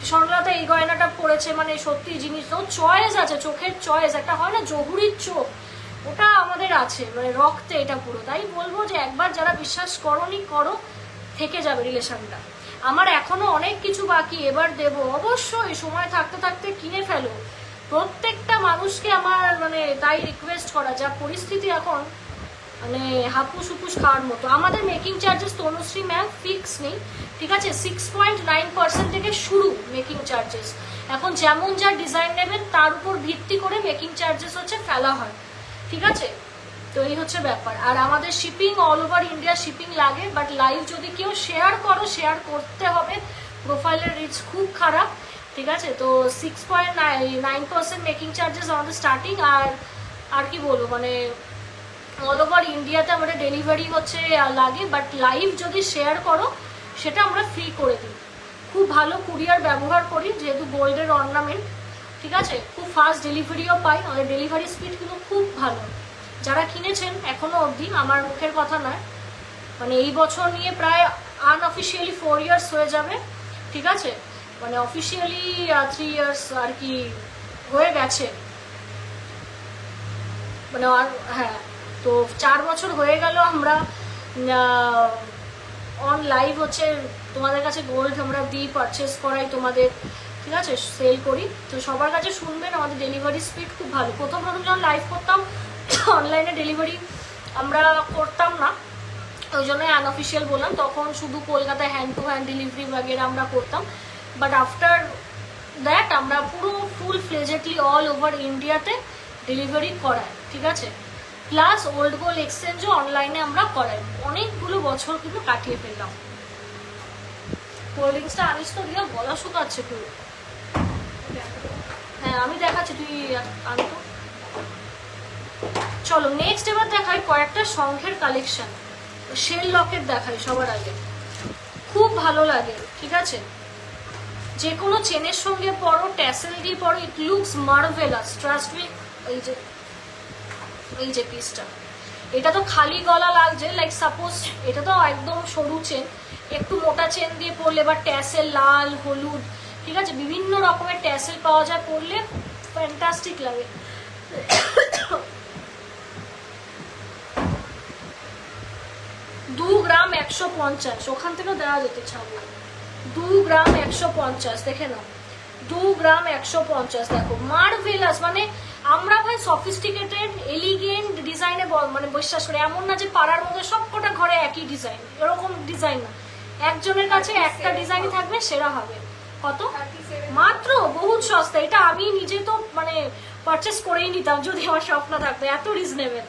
স্বর্ণলতা এই গয়নাটা পড়েছে মানে সত্যি জিনিস, তো চয়েস আছে, চোখের চয়েস একটা হয় না, জহুরির চোখ, ওটা আমাদের আছে মানে রক্তে এটা পুরো। তাই বলবো যে একবার যারা বিশ্বাস করোনি করো, থেকে যাবে রিলেশনটা। আমার এখনো অনেক কিছু বাকি, এবার দেব অবশ্যই, সময় থাকতে থাকতে কিনে ফেলো। প্রত্যেকটা মানুষকে আমার মানে তাই রিকোয়েস্ট করা, যা পরিস্থিতি এখন মানে হাপুস হুপুস খাওয়ার মতো। আমাদের making charges Tanushree ma'am fix নেই, ঠিক আছে, 6.9% থেকে শুরু মেকিং চার্জেস। এখন যেমন যা ডিজাইন নেবেন তার উপর ভিত্তি করে মেকিং চার্জেস হচ্ছে ফেলা হয়, ঠিক আছে? তো এই হচ্ছে ব্যাপার। আর আমাদের shipping all over India shipping লাগে, বাট লাইভ যদি কেউ শেয়ার করো, শেয়ার করতে হবে, প্রোফাইলের রিচ খুব খারাপ, ঠিক আছে? তো 6.9% মেকিং চার্জেস আমাদের স্টার্টিং। আর কি বলবো, মানে অল ওভার ইন্ডিয়াতে আমাদের ডেলিভারি হচ্ছে লাগে, বাট লাইভ যদি শেয়ার করো সেটা আমরা ফ্রি করে দিই। খুব ভালো কুরিয়ার ব্যবহার করি, যেহেতু গোল্ডের অর্নামেন্ট, ঠিক আছে, খুব ফাস্ট ডেলিভারিও পাই, আমাদের ডেলিভারি স্পিড কিন্তু খুব ভালো। যারা কিনেছেন এখনো অবধি, আমার মুখের কথা নয়, মানে এই বছর নিয়ে প্রায় আনঅফিসিয়ালি 4 ইয়ার্স হয়ে যাবে, ঠিক আছে, মানে অফিসিয়ালি 3 ইয়ার্স আর কি হয়ে গেছে, মানে হ্যাঁ, তো 4 বছর হয়ে গেল আমরা অন লাইভ হচ্ছে তোমাদের কাছে গোল্ড আমরা দিই, পারচেস করাই তোমাদের, ঠিক আছে, সেল করি। তো সবার কাছে শুনবেন আমাদের ডেলিভারি স্পিড খুব ভালো। প্রথম যখন লাইভ করতাম অনলাইনে ডেলিভারি আমরা করতাম না, ওই জন্যই আনঅফিসিয়াল বললাম, তখন শুধু কলকাতায় হ্যান্ড টু হ্যান্ড ডেলিভারি বাগেরা আমরা করতাম, বাট আফটার দ্যাট আমরা পুরো ফুল ফ্লেজেডলি অল ওভার ইন্ডিয়াতে ডেলিভারি করাই, ঠিক আছে, প্লাস ওল্ড গোল্ড এক্সচেঞ্জও অনলাইনে আমরা করাই। অনেকগুলো বছর কিন্তু কাটিয়ে ফেললাম। কোল্ড ড্রিঙ্কসটা আনিস তো, দিয়া গলা শুকাচ্ছে পুরো। হ্যাঁ আমি দেখাচ্ছি, তুই আনতো। চলো নেক্সট এবার দেখাই কয়েকটা শঙ্খের কালেকশন, শেল লকেট দেখাই সবার আগে, খুব ভালো লাগে, ঠিক আছে, যে কোনো চেনের সঙ্গে পরো, ট্যাসেল দিয়ে পরো, it looks marvellous, trust me. এই যে পিসটা, এটা তো খালি গলা লাগছে, লাইক সাপোজ এটা তো একদম সরু চেন, একটু মোটা চেন দিয়ে পরলে বা ট্যাসেল লাল হলুদ, ঠিক আছে, বিভিন্ন রকমের ট্যাসেল পাওয়া যায়, পরলে ফ্যান্টাস্টিক লাগে। 2 গ্রাম 150, ওখান থেকেও দেওয়া যেতে ছাড়বো। 2 গ্রাম 150 দেখে নাও, 2 গ্রাম 150। দেখো মার্ভেলাস, মানে আমরা ভাই সফিস্টিকেটেড এলিগেন্ট ডিজাইনে মানে বিশ্বাস করি, এমন না যে পাড়ার মধ্যে সবকটা ঘরে একই ডিজাইন, এরকম ডিজাইন না, একজনের কাছে একটা ডিজাইনই থাকবে, সেরা হবে। কত? মাত্র, বহুত সস্তা। এটা আমি নিজে তো মানে পারচেস করেই নিতাম যদি আমার স্বপ্ন থাকতো, এত রিজনেবল।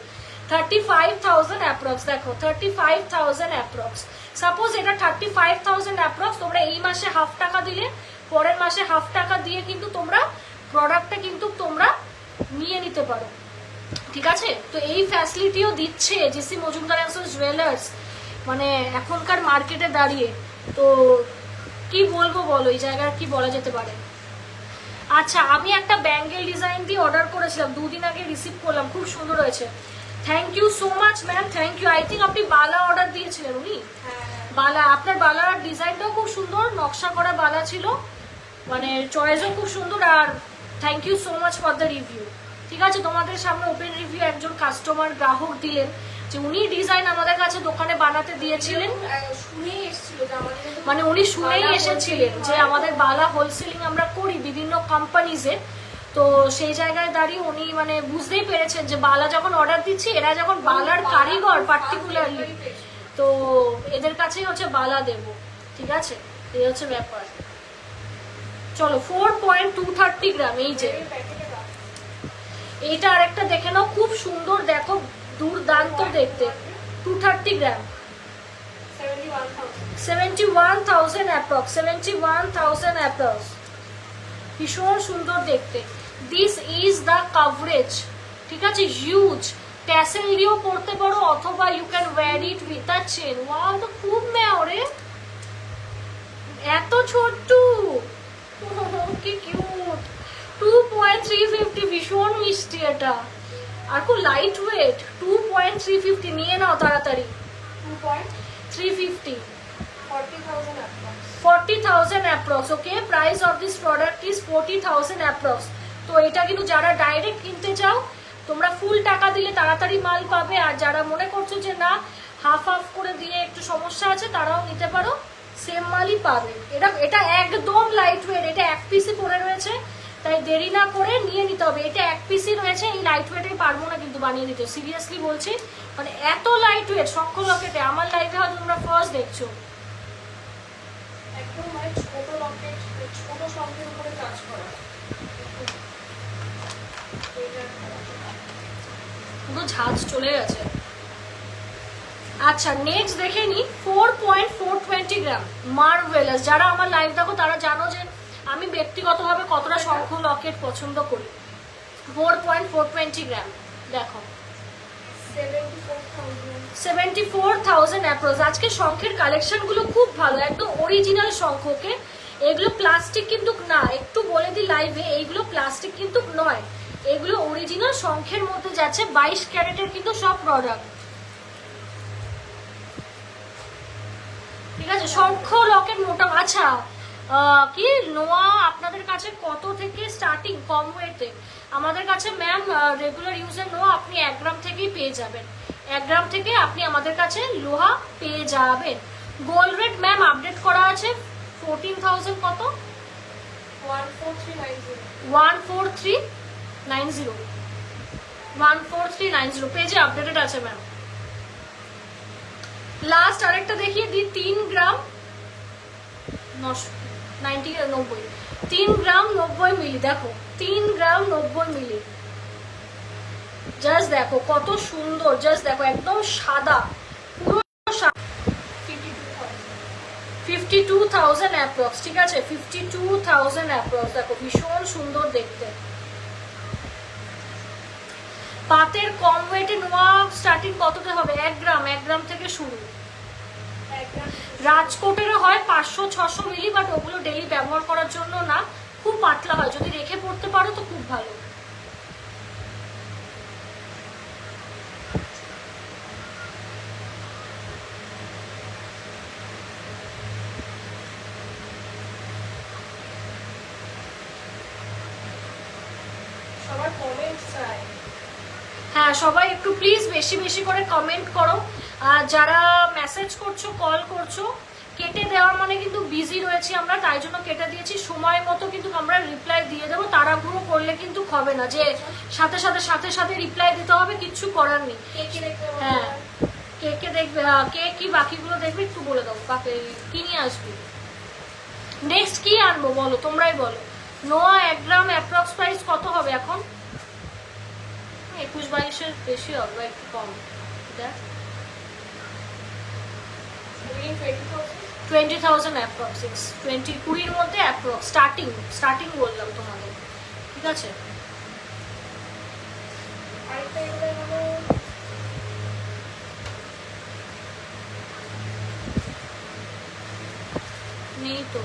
35,000 অ্যাপ্রক্স। দেখো 35,000 অ্যাপ্রক্স। সাপোজ এটা 35,000 অ্যাপ্রক্স, তোমরা এই মাসে হাফ টাকা দিলে পরের মাসে হাফ টাকা দিয়ে কিন্তু তোমরা প্রোডাক্টটা কিন্তু তোমরা নিয়ে নিতে পারো, ঠিক আছে। তো এই ফ্যাসিলিটিও দিচ্ছে JC Majumdar and sons jewellers, মানে এখনকার মার্কেটে দাঁড়িয়ে। তো কি বলবো বলো, এই জায়গায় কি বলা যেতে পারে। আচ্ছা, আমি একটা ব্যাঙ্গেল ডিজাইন দিয়ে অর্ডার করেছিলাম, 2 দিন আগে রিসিভ করলাম, খুব সুন্দর হয়েছে। Thank you so much ma'am, thank you. I think আপনি বালা অর্ডার দিয়েছিলেন, উনি বালা, আপনার বালার ডিজাইনটাও খুব সুন্দর, নকশা করা বালা ছিল, মানে চয়েসও খুব সুন্দর। আর thank you so much for the review, ঠিক আছে। তোমাদের সামনে ওপেন রিভিউ একজন কাস্টমার গ্রাহক দিলেন যে উনি ডিজাইন আমাদের কাছে দোকানে বানাতে দিয়েছিলেন, মানে উনি শুনেই এসেছিলেন যে আমাদের বালা হোলসেলিং আমরা করি বিভিন্ন কোম্পানিজে। তো সেই জায়গায় দাঁড়িয়ে উনি মানে বুঝতেই পেরেছেন যে বালা যখন অর্ডার দিচ্ছি, এরা যখন বালার কারিগর পার্টিকুলারলি, তো এদের কাছেই হচ্ছে বালা দেব, ঠিক আছে, এই হচ্ছে ব্যাপার। চলো 4.230 গ্রাম, এই যে এইটা আরেকটা দেখে নাও, খুব সুন্দর, দেখো দুর্দান্ত দেখতে। 230 গ্রাম, 71,000 অ্যাপ্রক্স, 71,000 অ্যাপ্রক্স, ভীষণ সুন্দর দেখতে। দিস ইজ দ্য কাভারেজ, ঠিক আছে, হিউজ। ট্যাসেল দিয়েও পড়তে পারো অথবা you can wear it with a chain. Wow, তো খুব মেও রে, এত ছোট্ট, কি কিউট। 2.350, ভীষণ মিষ্টি এটা, আর খুব লাইট ওয়েট। 2.350 নিয়ে নাও তাড়াতাড়ি। 2.350, 40,000 approx. Okay, price of this product is 40,000 approx. তো এটা কিন্তু যারা ডাইরেক্ট কিনতে চাও তোমরা ফুল টাকা দিলে তাড়াতাড়ি মাল পাবে, আর যারা মনে করছো যে না হাফ হাফ করে দিয়ে একটু সমস্যা আছে তারাও নিতে পারো, সেম মালই পাবে। এটা একদম লাইট ওয়েট, এটা এক পিসই পড়ে রয়েছে, তাই দেরি না করে নিয়ে নিতে হবে। এটা এক পিসই রয়েছে, এই লাইট ওয়েটে পারবো না কিন্তু বানিয়ে দিতে, সিরিয়াসলি বলছি, মানে এত লাইট ওয়েট শঙ্খ লকেটে আমার লাইফে হয়তো তোমরা ফার্স্ট দেখছো। একদম মানে ছোট লকেট, ছোট শঙ্খের উপরে কাজ করা, পুরো ঝাঁজ চলে গেছে। আচ্ছা, নেক্সট দেখে নি 4.420 গ্রাম, মার্ভেলাস। যারা আমার লাইভ দেখো তারা জানো যে আমি ব্যক্তিগতভাবে কতটা শঙ্খ লকেট পছন্দ করি। 4.420 গ্রাম, দেখো 74,000 অ্যাপ্রোচ। আজকে শঙ্খের কালেকশন গুলো খুব ভালো, একদম অরিজিনাল শঙ্খকে। এগুলো প্লাস্টিক কিন্তু না, একটু বলে দিই লাইভে, এইগুলো প্লাস্টিক কিন্তু নয়, এগুলো অরিজিনাল শঙ্খের মধ্যে যাচ্ছে। 22 ক্যারেটের কিন্তু সব প্রোডাক্ট, ঠিক আছে। শঙ্খ লকেট মোটা। আচ্ছা, কি নোয়া আপনাদের কাছে কত থেকে স্টার্টিং কম ওয়েটে? আমাদের কাছে ম্যাম রেগুলার ইউজের নোয়া আপনি 1 গ্রাম থেকেই পেয়ে যাবেন, 1 গ্রাম থেকে আপনি আমাদের কাছে লোহা পেয়ে যাবেন। গোল্ড রেট ম্যাম আপডেট করা আছে 14,000 কত? 14390, 14390 পেজে আপডেটেড আছে ম্যাম। লাস্ট আরেকটা দেখিয়ে দিই, 3 গ্রাম 90, 3 গ্রাম 90 মিলি। দেখো 3 গ্রাম 90 মিলি, জাস্ট দেখো কত সুন্দর, জাস্ট দেখো একদম সাদা, পুরো 52,000 অ্যাপ্রক্স, ঠিক আছে, 52,000 অ্যাপ্রক্স। দেখো ভীষণ সুন্দর দেখতে। পাতের কম ওয়েটে নোয়া স্টার্টিং কততে হবে? 1 গ্রাম, 1 গ্রাম থেকে শুরু। রাজকোটেরও হয় 500-600 মিলি, বাট ওগুলো ডেলি ব্যবহার করার জন্য না, খুব পাতলা হয়, যদি রেখে পড়তে পারো তো খুব ভালো। সবাই একটু প্লিজ বেশি বেশি করে কমেন্ট করো। আর যারা মেসেজ করছো, কল করছো, কেটে দেওয়ার মানে কিন্তু বিজি রয়েছি আমরা, তাই জন্য কেটে দিয়েছি। সময় মতো কিন্তু আমরা রিপ্লাই দিয়ে দেবো, তাড়াহুড়ো করলে কিন্তু হবে না যে সাথে সাথে সাথে সাথে রিপ্লাই দিতে হবে, কিচ্ছু করার নেই। হ্যাঁ, কে কে দেখবে, কে কি বাকিগুলো দেখবে একটু বলে দাও, কাকে কি নিয়ে আসবি। নেক্সট কি আনবো বলো, তোমরাই বলো। নোয়া 1 গ্রাম অ্যাপ্রক্স প্রাইস কত হবে এখন? 21-22-এর বেশি হবে বা একটু কম। দেখ 20,000 অ্যাপ্রক্স, 20-20-র মধ্যে অ্যাপ্রক্স স্টার্টিং বললাম তোমাদের, ঠিক আছে? নেই তো।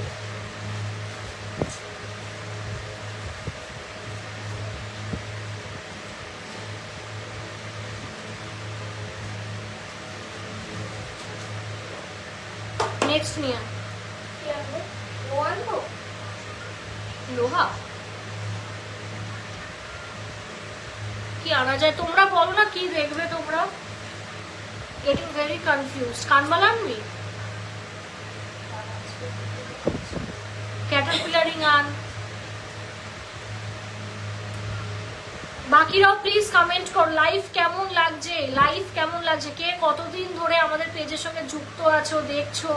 নেক্সট নিয়ে লোহা কি আনা যায়, তোমরা বলো না কি দেখবে তোমরা। Getting very confuse. কানবালা আনবি, ক্যাটারপিলারিং আন। বাকিরাও প্লিজ কমেন্ট কর, লাইভ কেমন লাগছে, কে কতদিন ধরে আমাদের পেজের সঙ্গে যুক্ত আছো, দেখছো,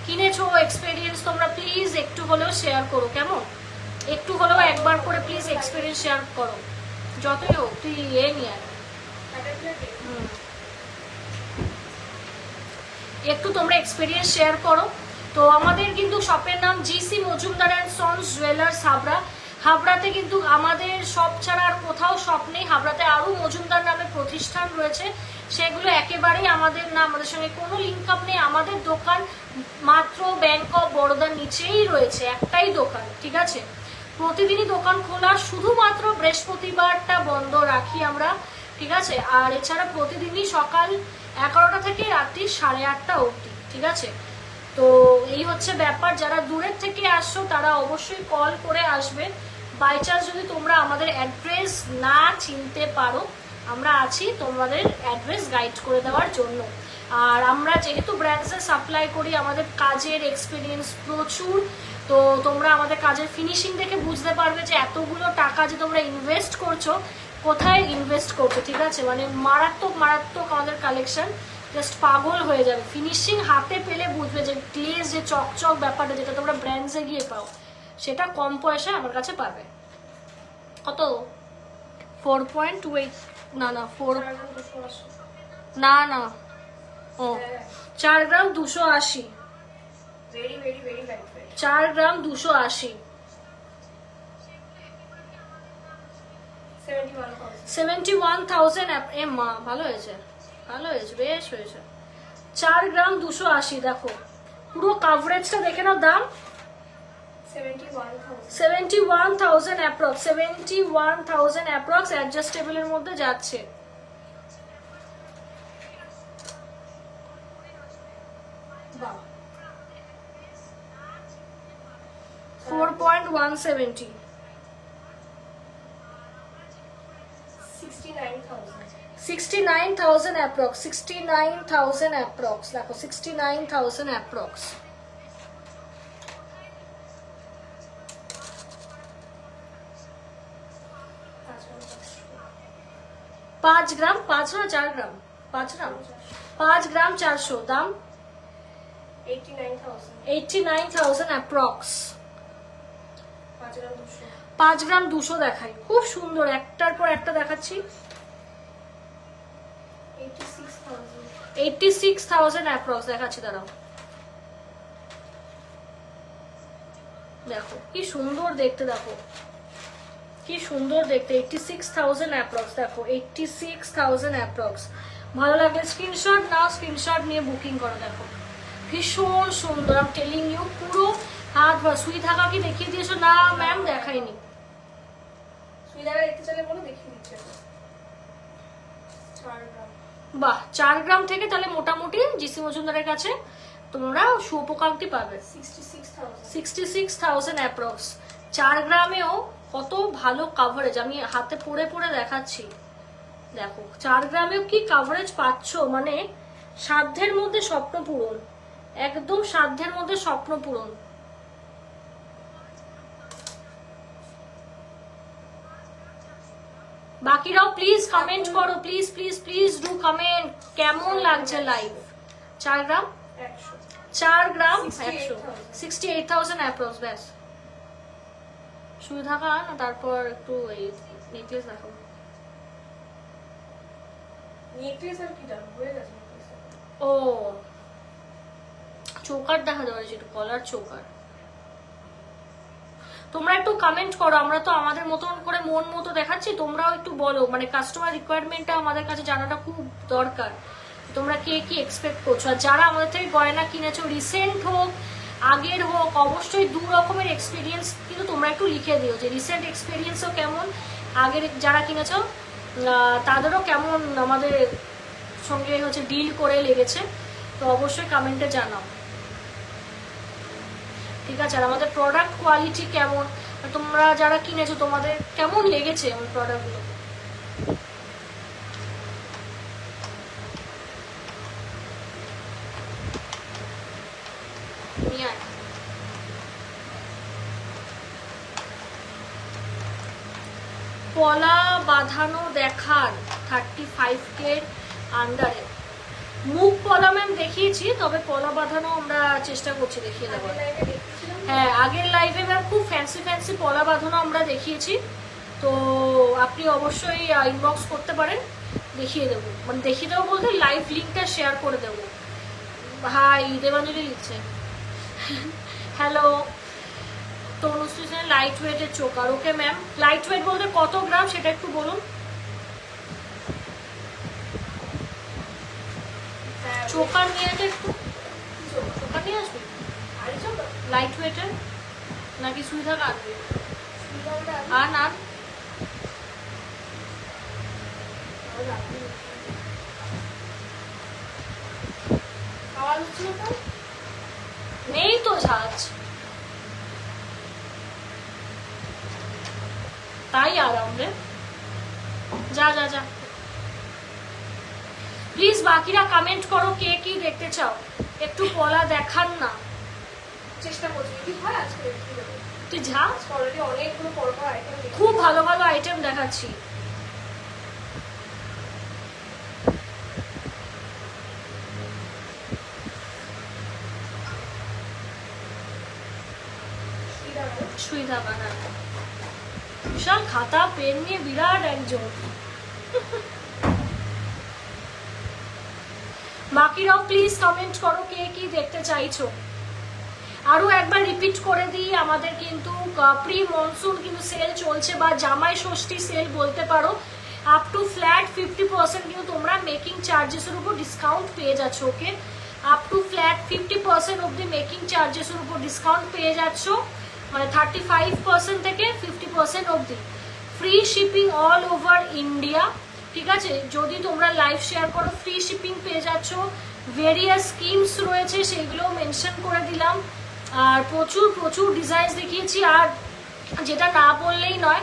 কিনেছো, এক্সপেরিয়েন্স তোমরা প্লিজ একটু হলেও শেয়ার করো, কেমন? একটু হলেও একবার করে প্লিজ এক্সপেরিয়েন্স শেয়ার করো, যতই হোক। তুই নিয়ে আয়, একটু তোমরা এক্সপেরিয়েন্স শেয়ার করো। তো আমাদের কিন্তু শপের নাম GC Majumdar and sons jewellers Habra. হাবড়াতে কিন্তু আমাদের শপ ছাড়া আর কোথাও শপ নেই। হাবড়াতে আরও মজুমদার নামে প্রতিষ্ঠান রয়েছে, সেগুলো একেবারেই আমাদের না, আমাদের সঙ্গে কোনো লিঙ্ক আপ নেই। আমাদের দোকান মাত্র ব্যাংক অফ বরোদার নিচেই রয়েছে, একটাই দোকান, ঠিক আছে? প্রতিদিনই দোকান খোলা, শুধুমাত্র বৃহস্পতিবারটা বন্ধ রাখি আমরা, ঠিক আছে? আর এছাড়া প্রতিদিনই সকাল 11টা থেকে রাত্রি 8:30 অবধি, ঠিক আছে? তো এই হচ্ছে ব্যাপার। যারা দূরের থেকে আসছো তারা অবশ্যই কল করে আসবে। বাই চান্স যদি তোমরা আমাদের অ্যাড্রেস না চিনতে পারো, আমরা আছি তোমাদের অ্যাড্রেস গাইড করে দেওয়ার জন্য। আর আমরা যেহেতু ব্র্যান্ডসে সাপ্লাই করি, আমাদের কাজের এক্সপিরিয়েন্স প্রচুর। তো তোমরা আমাদের কাজের ফিনিশিং দেখে বুঝতে পারবে যে এতগুলো টাকা যে তোমরা ইনভেস্ট করছো, কোথায় ইনভেস্ট করছো, ঠিক আছে? মানে মারাত্মক আমাদের কালেকশন, জাস্ট পাগল হয়ে যাবে। ফিনিশিং হাতে পেলে বুঝবে যে গ্লেজ, যে চকচক ব্যাপারটা যেটা তোমরা ব্র্যান্ডসে গিয়ে পাও, সেটা কম পয়সায় আমার কাছে পাবে। কত? 4.28 না 4 না ও 4 গ্রাম 280, 4 গ্রাম 280, 71,000। এ মা, ভালো হয়েছে, বেশ হয়েছে। 4 গ্রাম 280, দেখো পুরো কাভারেজটা দেখে নাও। দাম 71,000 অ্যাপ্রক্স, 71,000 অ্যাপ্রক্স, অ্যাডজাস্টেবলের মধ্যে যাচ্ছে। বাহ, 4.170, 69,000 অ্যাপ্রক্স, 69,000 অ্যাপ্রক্স, দেখো 69,000 অ্যাপ্রক্স। 5 গ্রাম 5 না 4 গ্রাম 5 গ্রাম 5 গ্রাম 400, দাম 89,000 অ্যাপ্রক্স। 5 গ্রাম 200 দেখাই, খুব সুন্দর, একটার পর একটা দেখাচ্ছি। 86,000 অ্যাপ্রক্স দেখাচ্ছি, দাঁড়াও। দেখো কি সুন্দর দেখতে, দেখো কি সুন্দর দেখতে। 86,000 অ্যাপ্রক্স, দেখো 86,000 অ্যাপ্রক্স। ভালো লাগলে স্ক্রিনশট নাও, স্ক্রিনশট নিয়ে বুকিং করো। দেখো ভীষণ সুন্দর, আই এম টেলিং ইউ। পুরো হাত বা সুই থাকা কি দেখিয়ে দিয়েছো? না ম্যাম, দেখাইনি। বাহ, 4 গ্রাম থেকে তাহলে মোটামুটি জিসি মজুমদারের কাছে তোমরা সুপোকাঙ্ক্ষী পাবে। 66,000 অ্যাপ্রক্স। 4 গ্রামেও কত ভালো কাভারেজ, আমি হাতে পরে দেখাচ্ছি। দেখো 4 গ্রামেও কি কাভারেজ পাচ্ছ, মানে সাধ্যের মধ্যে স্বপ্ন পূরণ, একদম সাধ্যের মধ্যে স্বপ্ন পূরণ। বাকিরাও প্লিজ কমেন্ট করো, please please please do comment, কেমন লাগছে লাইভ। 4 গ্রাম 100 4 গ্রাম 68,000 68,000 অ্যাপ্রক্স, ব্যাস। শুয়ে থাকা না, তারপর একটু এই নেকলেস দেখো। নেকলেস আর কি দাম হয়ে গেছে necklace এর? ও চোকার দেখা যাবে, একটু কলার চোকার। তোমরা একটু কমেন্ট করো, আমরা তো আমাদের মতন করে মন মতো দেখাচ্ছি, তোমরাও একটু বলো, মানে কাস্টমার রিকোয়ারমেন্টটা আমাদের কাছে জানাটা খুব দরকার। তোমরা কে কি এক্সপেক্ট করছো, আর যারা আমাদের থেকে গয়না কিনেছো, রিসেন্ট হোক আগের হোক, অবশ্যই 2 রকমের এক্সপিরিয়েন্স কিন্তু তোমরা একটু লিখে দিও, যে রিসেন্ট এক্সপিরিয়েন্সও কেমন, আগের যারা কিনেছো তাদেরও কেমন আমাদের সঙ্গে হচ্ছে ডিল করে লেগেছে, তো অবশ্যই কমেন্টে জানাও, ঠিক আছে। আর আমাদের প্রোডাক্ট কোয়ালিটি কেমন, আর তোমরা যারা কিনেছো তোমাদের কেমন লেগেছে আমার প্রোডাক্টগুলো। পলা বাঁধানো দেখান 35K আন্ডারে। মুখ পলা ম্যাম দেখিয়েছি, তবে পলা বাঁধানো আমরা চেষ্টা করছি দেখিয়ে দেওয়ার। আগের live এ দেখেছিলাম। হ্যাঁ, আগের লাইভে ম্যাম খুব ফ্যান্সি ফ্যান্সি পলা বাঁধানো আমরা দেখিয়েছি, তো আপনি অবশ্যই ইনবক্স করতে পারেন, দেখিয়ে দেবো, মানে দেখিয়ে দেবো বলতে লাইভ লিঙ্কটা শেয়ার করে দেবো। হাই দেবাঞ্জলি লিখছে, হ্যালো। তো অনুষ্ঠিত লাইট ওয়েটের choker, okay ma'am. Light weight বলতে কত গ্রাম সেটা একটু বলুন। হ্যাঁ, চোকার নিয়ে আসবে একটু, কি চোখ? চোকার নিয়ে আসবে আড়ি চোখ? লাইট ওয়েটের, নাকি সুবিধা কাটবে সুবিধাটা আছে? আর না। আর রাখি না। আওয়াজ হচ্ছিল তো? নেই তো ঝাঁজ, তাই আরাম রে। যা যা যা, প্লিজ বাকিরা কমেন্ট করো কে কি দেখতে চাও, একটু পলা দেখান না। চেষ্টা করছি, যদি হয় আজকে দেখিয়ে দেবো। তুই যা, আজকে অলরেডি অনেকগুলো পরপর আইটেম দেখি। খুব ভালো ভালো আইটেম দেখাচ্ছি। শুই থাকা, হ্যাঁ। বিশাল খাতা পেন নিয়ে বিরাট একজন। বাকিরাও প্লিজ কমেন্ট করো কে কি দেখতে চাইছো। আরো একবার রিপিট করে দিই, আমাদের কিন্তু প্রি মনসুন কিন্তু সেল চলছে, বা জামাই ষষ্ঠী সেল বলতে পারো। আপ টু ফ্ল্যাট 50% কিন্তু তোমরা মেকিং চার্জেসের উপর ডিসকাউন্ট পেয়ে যাচ্ছ, ওকে। আপ টু ফ্ল্যাট 50% অবধি মেকিং চার্জেসের উপর ডিসকাউন্ট পেয়ে যাচ্ছ, মানে 35% থেকে 50% অবধি। Free shipping all over India, ঠিক আছে। যদি তোমরা লাইভ শেয়ার করো ফ্রি শিপিং পেয়ে যাচ্ছ। ভেরিয়াস স্কিমস রয়েছে, সেইগুলো মেনশন করে দিলাম। আর প্রচুর প্রচুর ডিজাইন দেখিয়েছি। আর যেটা না বললেই নয়,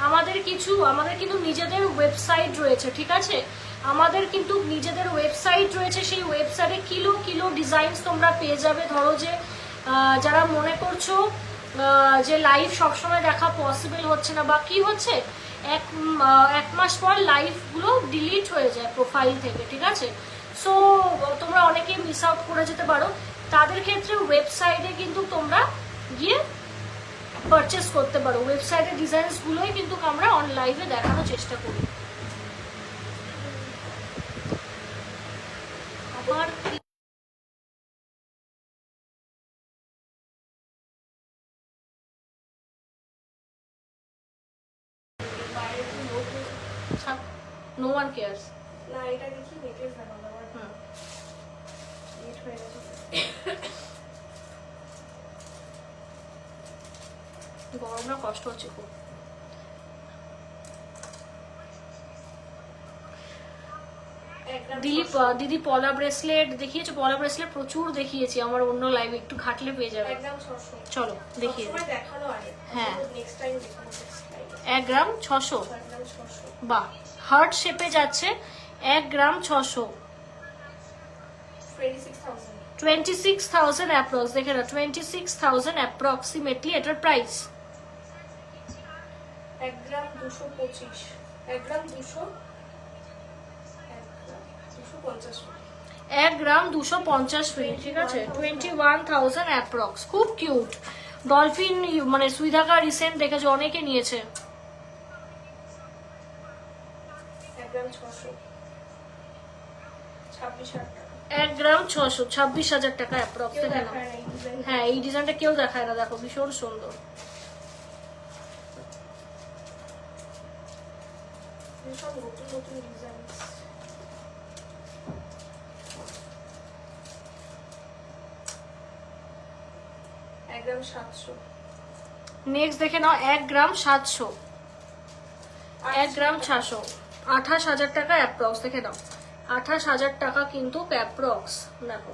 আমাদের কিন্তু নিজেদের ওয়েবসাইট রয়েছে, ঠিক আছে। আমাদের কিন্তু নিজেদের ওয়েবসাইট রয়েছে, সেই ওয়েবসাইটে কিলো কিলো ডিজাইনস তোমরা পেয়ে যাবে। ধরো যে যারা মনে করছো যে লাইভ সবসময় দেখা পসিবল হচ্ছে না, বা কি হচ্ছে, এক মাস পর লাইভগুলো ডিলিট হয়ে যায় প্রোফাইল থেকে, ঠিক আছে। সো তোমরা অনেকেই মিস আউট করে যেতে পারো, তাদের ক্ষেত্রে ওয়েবসাইটে কিন্তু তোমরা গিয়ে পারচেস করতে পারো। ওয়েবসাইটের ডিজাইনসগুলোই কিন্তু আমরা অন লাইভে দেখানোর চেষ্টা করি। আবার বাইরে কি লোক রয়েছে? No one cares. না, এটা দেখি নেকলেস দেখাবো আমার। লেট হয়ে গেছে। গরম না, কষ্ট হচ্ছে খুব। দিদি পলা ব্রেসলেট দেখিয়েছো? পলা ব্রেসলেট প্রচুর দেখিয়েছি আমার অন্য লাইভে, একটু ঘাটলে পেয়ে যাবে। একদম 600। চলো দেখিয়ে সবসময় দেখানো আগে। হ্যাঁ। নেক্সট টাইম দেখাবো নেক্সট টাইম। 1 গ্রাম 600, 1 গ্রাম 600। বাহ হার্ট শেপে যাচ্ছে, 1 গ্রাম 600, 26,000 26,000 অ্যাপ্রক্স, দেখে না 26,000 অ্যাপ্রক্সিমেটলি এটার প্রাইস। 1 গ্রাম 225, 1 গ্রাম 200, 250 1 গ্রাম 250 মিলি, ঠিক আছে, 21,000 অ্যাপ্রক্স। খুব কিউট ডলফিন, মানে সুইধাকা রিসেন্ট দেখেছো অনেকে নিয়েছে। 1 গ্রাম 600, 26,000 টাকা। 1 গ্রাম 600, 26,000 টাকা অ্যাপ্রক্স, কেউ দেখে নাও। দেখায় না এই ডিজাইন। হ্যাঁ, এই ডিজাইনটা কেউ দেখায় না, দেখো ভীষণ সুন্দর। সব নতুন নতুন ডিজাইন। 1 গ্রাম 700, নেক্সট দেখে নাও 1 গ্রাম 700, 1 গ্রাম 600, 28,000 টাকা অ্যাপ্রক্স, দেখে নাও 28,000 টাকা কিন্তু অ্যাপ্রক্স। দেখো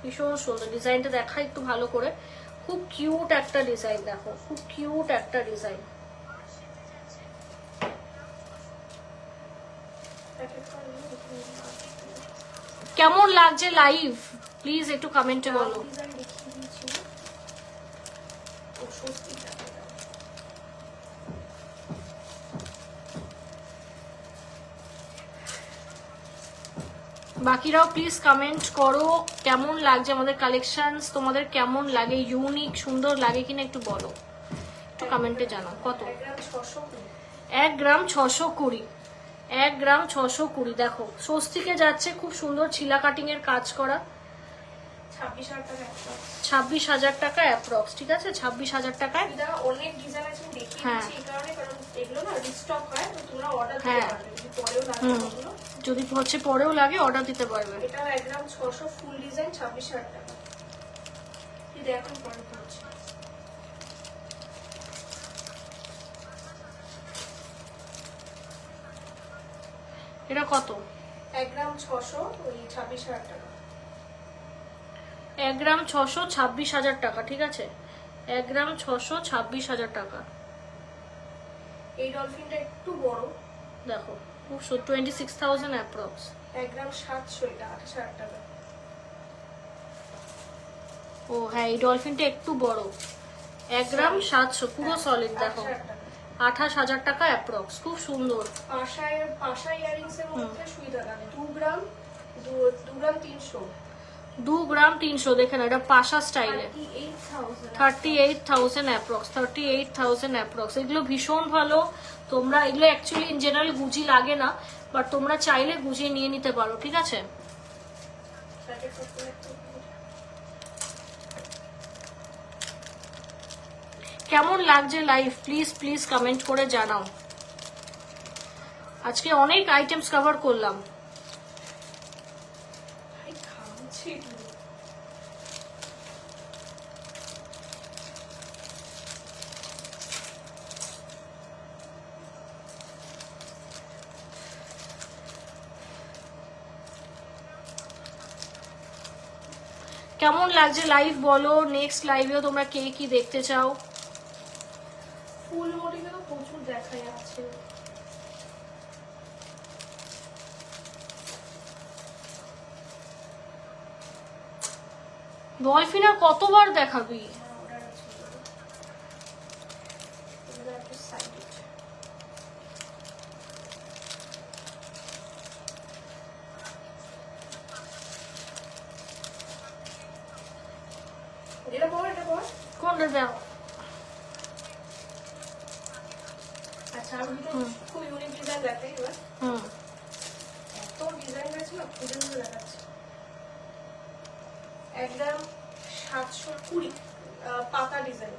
ভীষণ সুন্দর ডিজাইনটা, দেখা একটু ভালো করে, খুব কিউট একটা ডিজাইন, দেখো খুব কিউট একটা ডিজাইন। কেমন লাগছে লাইভ প্লিজ একটু কমেন্টে বলো। ডিজাইন দেখিয়ে দিয়েছিল ও সত্যি টাকা দাও। বাকিরাও প্লিজ কমেন্ট করো কেমন লাগছে আমাদের কালেকশনস, তোমাদের কেমন লাগে, ইউনিক সুন্দর লাগে কিনা একটু বলো, একটু কমেন্টে জানাও। কত? 1 গ্রাম 620, 1 গ্রাম 620, 1 গ্রাম 620, দেখো স্বস্তিকে যাচ্ছে, খুব সুন্দর ছিলা কাটিং এর কাজ করা, 26,000 টাকা একটা। 26,000 টাকা অ্যাপ্রক্স, ঠিক আছে, 26,000 টাকায়। এটা অনেক ডিজাইন আছে, আমি দেখিয়ে হ্যাঁ। দিচ্ছি এই কারণে, কারণ এগুলো না রিস্টক হয়, তো তোমরা অর্ডার দিতে হ্যাঁ। পারবে যদি পরেও লাগে ওগুলো। যদি হচ্ছে পরেও লাগে অর্ডার দিতে পারবে। এটা 1 গ্রাম 600 ফুল ডিজাইন, 26,000 টাকা। এই দেখো পরে পড়ছে। এটা কত? 1 গ্রাম 600 ওই 26,000 টাকা। 1 গ্রাম 600, 26,000 টাকা, ঠিক আছে, 1 গ্রাম 600, 26,000 টাকা। এই ডলফিনটা একটু বড়, দেখো খুব 26,000 অ্যাপ্রক্স। 1 গ্রাম 700, এটা 28,000 টাকা। ও হ্যাঁ, এই ডলফিনটা একটু বড়, 1 গ্রাম 700, পুরো সলিড, দেখো 28,000 টাকা। 28,000 টাকা অ্যাপ্রক্স, খুব সুন্দর। পাশা ইয়ারিংস এর মধ্যে সুইদা লাগে 2 গ্রাম 300, 2 গ্রাম 300, দেখেন এটা পাশা স্টাইলে, 38,000। 38,000 অ্যাপ্রক্স, 38,000 অ্যাপ্রক্স। এগুলো ভীষণ ভালো, তোমরা এগুলো অ্যাকচুয়ালি ইন জেনারেল গুজি লাগে না, বাট তোমরা চাইলে গুজিয়ে নিয়ে নিতে পারো, ঠিক আছে। কেমন লাগছে লাইভ প্লিজ প্লিজ কমেন্ট করে জানাও। আজকে অনেক আইটেমস কভার করলাম। কেমন লাগছে লাইভ বলো, নেক্সট লাইভেও তোমরা কে কি দেখতে চাও। ফুল মোটিভে তো প্রচুর দেখাই আছে। ডলফিন আর কতবার দেখাবি? অর্ডার আছে এগুলো একটা সাইড। এটা বল, এটা বল। কোনটা দাও? আচ্ছা, আমি দুটো খুব ইউনিক ডিজাইন দেখাই এবার। এত ডিজাইন আছে না, খুঁজে খুঁজে দেখাচ্ছি। 1 গ্রাম 720 পাতা ডিজাইন।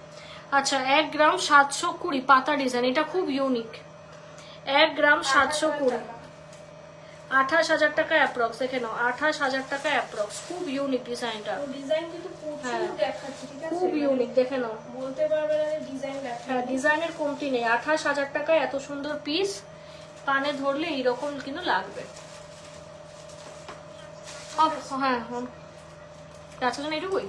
আচ্ছা, 1 গ্রাম 720 পাতা ডিজাইন, এটা খুব ইউনিক। 1 গ্রাম 720, 28,000 টাকা অ্যাপ্রক্স, দেখে নাও 28,000 টাকা অ্যাপ্রক্স, খুব ইউনিক ডিজাইনটা, ডিজাইন কিন্তু প্রচুর দেখাচ্ছে, ঠিক আছে, খুব ইউনিক, দেখে নাও। বলতে পারবে না যে ডিজাইন দেখা। হ্যাঁ, ডিজাইনের কমতি নেই। 28,000 টাকায় এত সুন্দর পিস, কানে ধরলে এইরকম কিন্তু লাগবে। হ্যাঁ আচ্ছা, এটুকুই।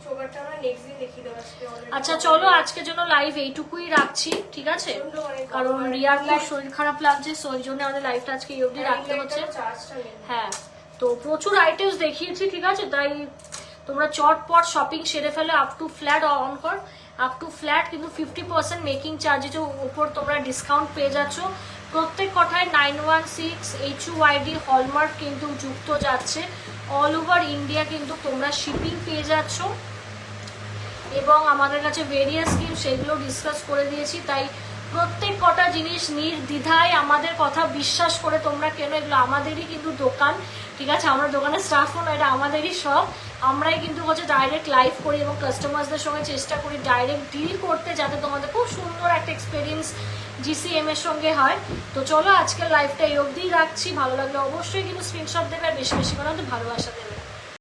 চোকারটা আমরা নেক্সট দিন দেখিয়ে দেবো আজকে already। আচ্ছা চলো আজকের জন্য লাইভ এইটুকুই রাখছি, ঠিক আছে? কারণ রিয়ার খুব শরীর খারাপ লাগছে, সো ওই জন্য আমাদের লাইভটা আজকে এই অবধি রাখতে হচ্ছে। হ্যাঁ, তো প্রচুর আইটেমস দেখিয়েছি, ঠিক আছে? তাই তোমরা চটপট শপিং সেরে ফেলে। আপ টু ফ্ল্যাট অন কর, আপ টু ফ্ল্যাট কিন্তু 50% মেকিং চার্জের উপর তোমরা ডিসকাউন্ট পেয়ে যাচ্ছ। প্রত্যেক কথায় 916 HUID হলমার্ক কিন্তু যুক্ত যাচ্ছে। অল ওভার ইন্ডিয়া কিন্তু তোমরা শিপিং পেয়ে যাচ্ছ, এবং আমাদের কাছে ভেরিয়াস স্কিম সেগুলো ডিসকাস করে দিয়েছি। তাই প্রত্যেক কটা জিনিস নির্দ্বিধায় আমাদের কথা বিশ্বাস করে তোমরা কেন, এগুলো আমাদেরই কিন্তু দোকান, ঠিক আছে? আমরা দোকানের স্টাফও নয়, এটা আমাদেরই সব। আমরাই কিন্তু হচ্ছে ডাইরেক্ট লাইভ করি এবং কাস্টমারদের সঙ্গে চেষ্টা করি ডাইরেক্ট ডিল করতে, যাতে তোমাদের খুব সুন্দর একটা এক্সপিরিয়েন্স GCM এর সঙ্গে হয়। তো চলো আজকের লাইভটা এই অবধিই রাখছি। ভালো লাগলে অবশ্যই কিন্তু স্ক্রিনশট দেবে আর বেশি বেশি করে আমাদের ভালোবাসা দেবে।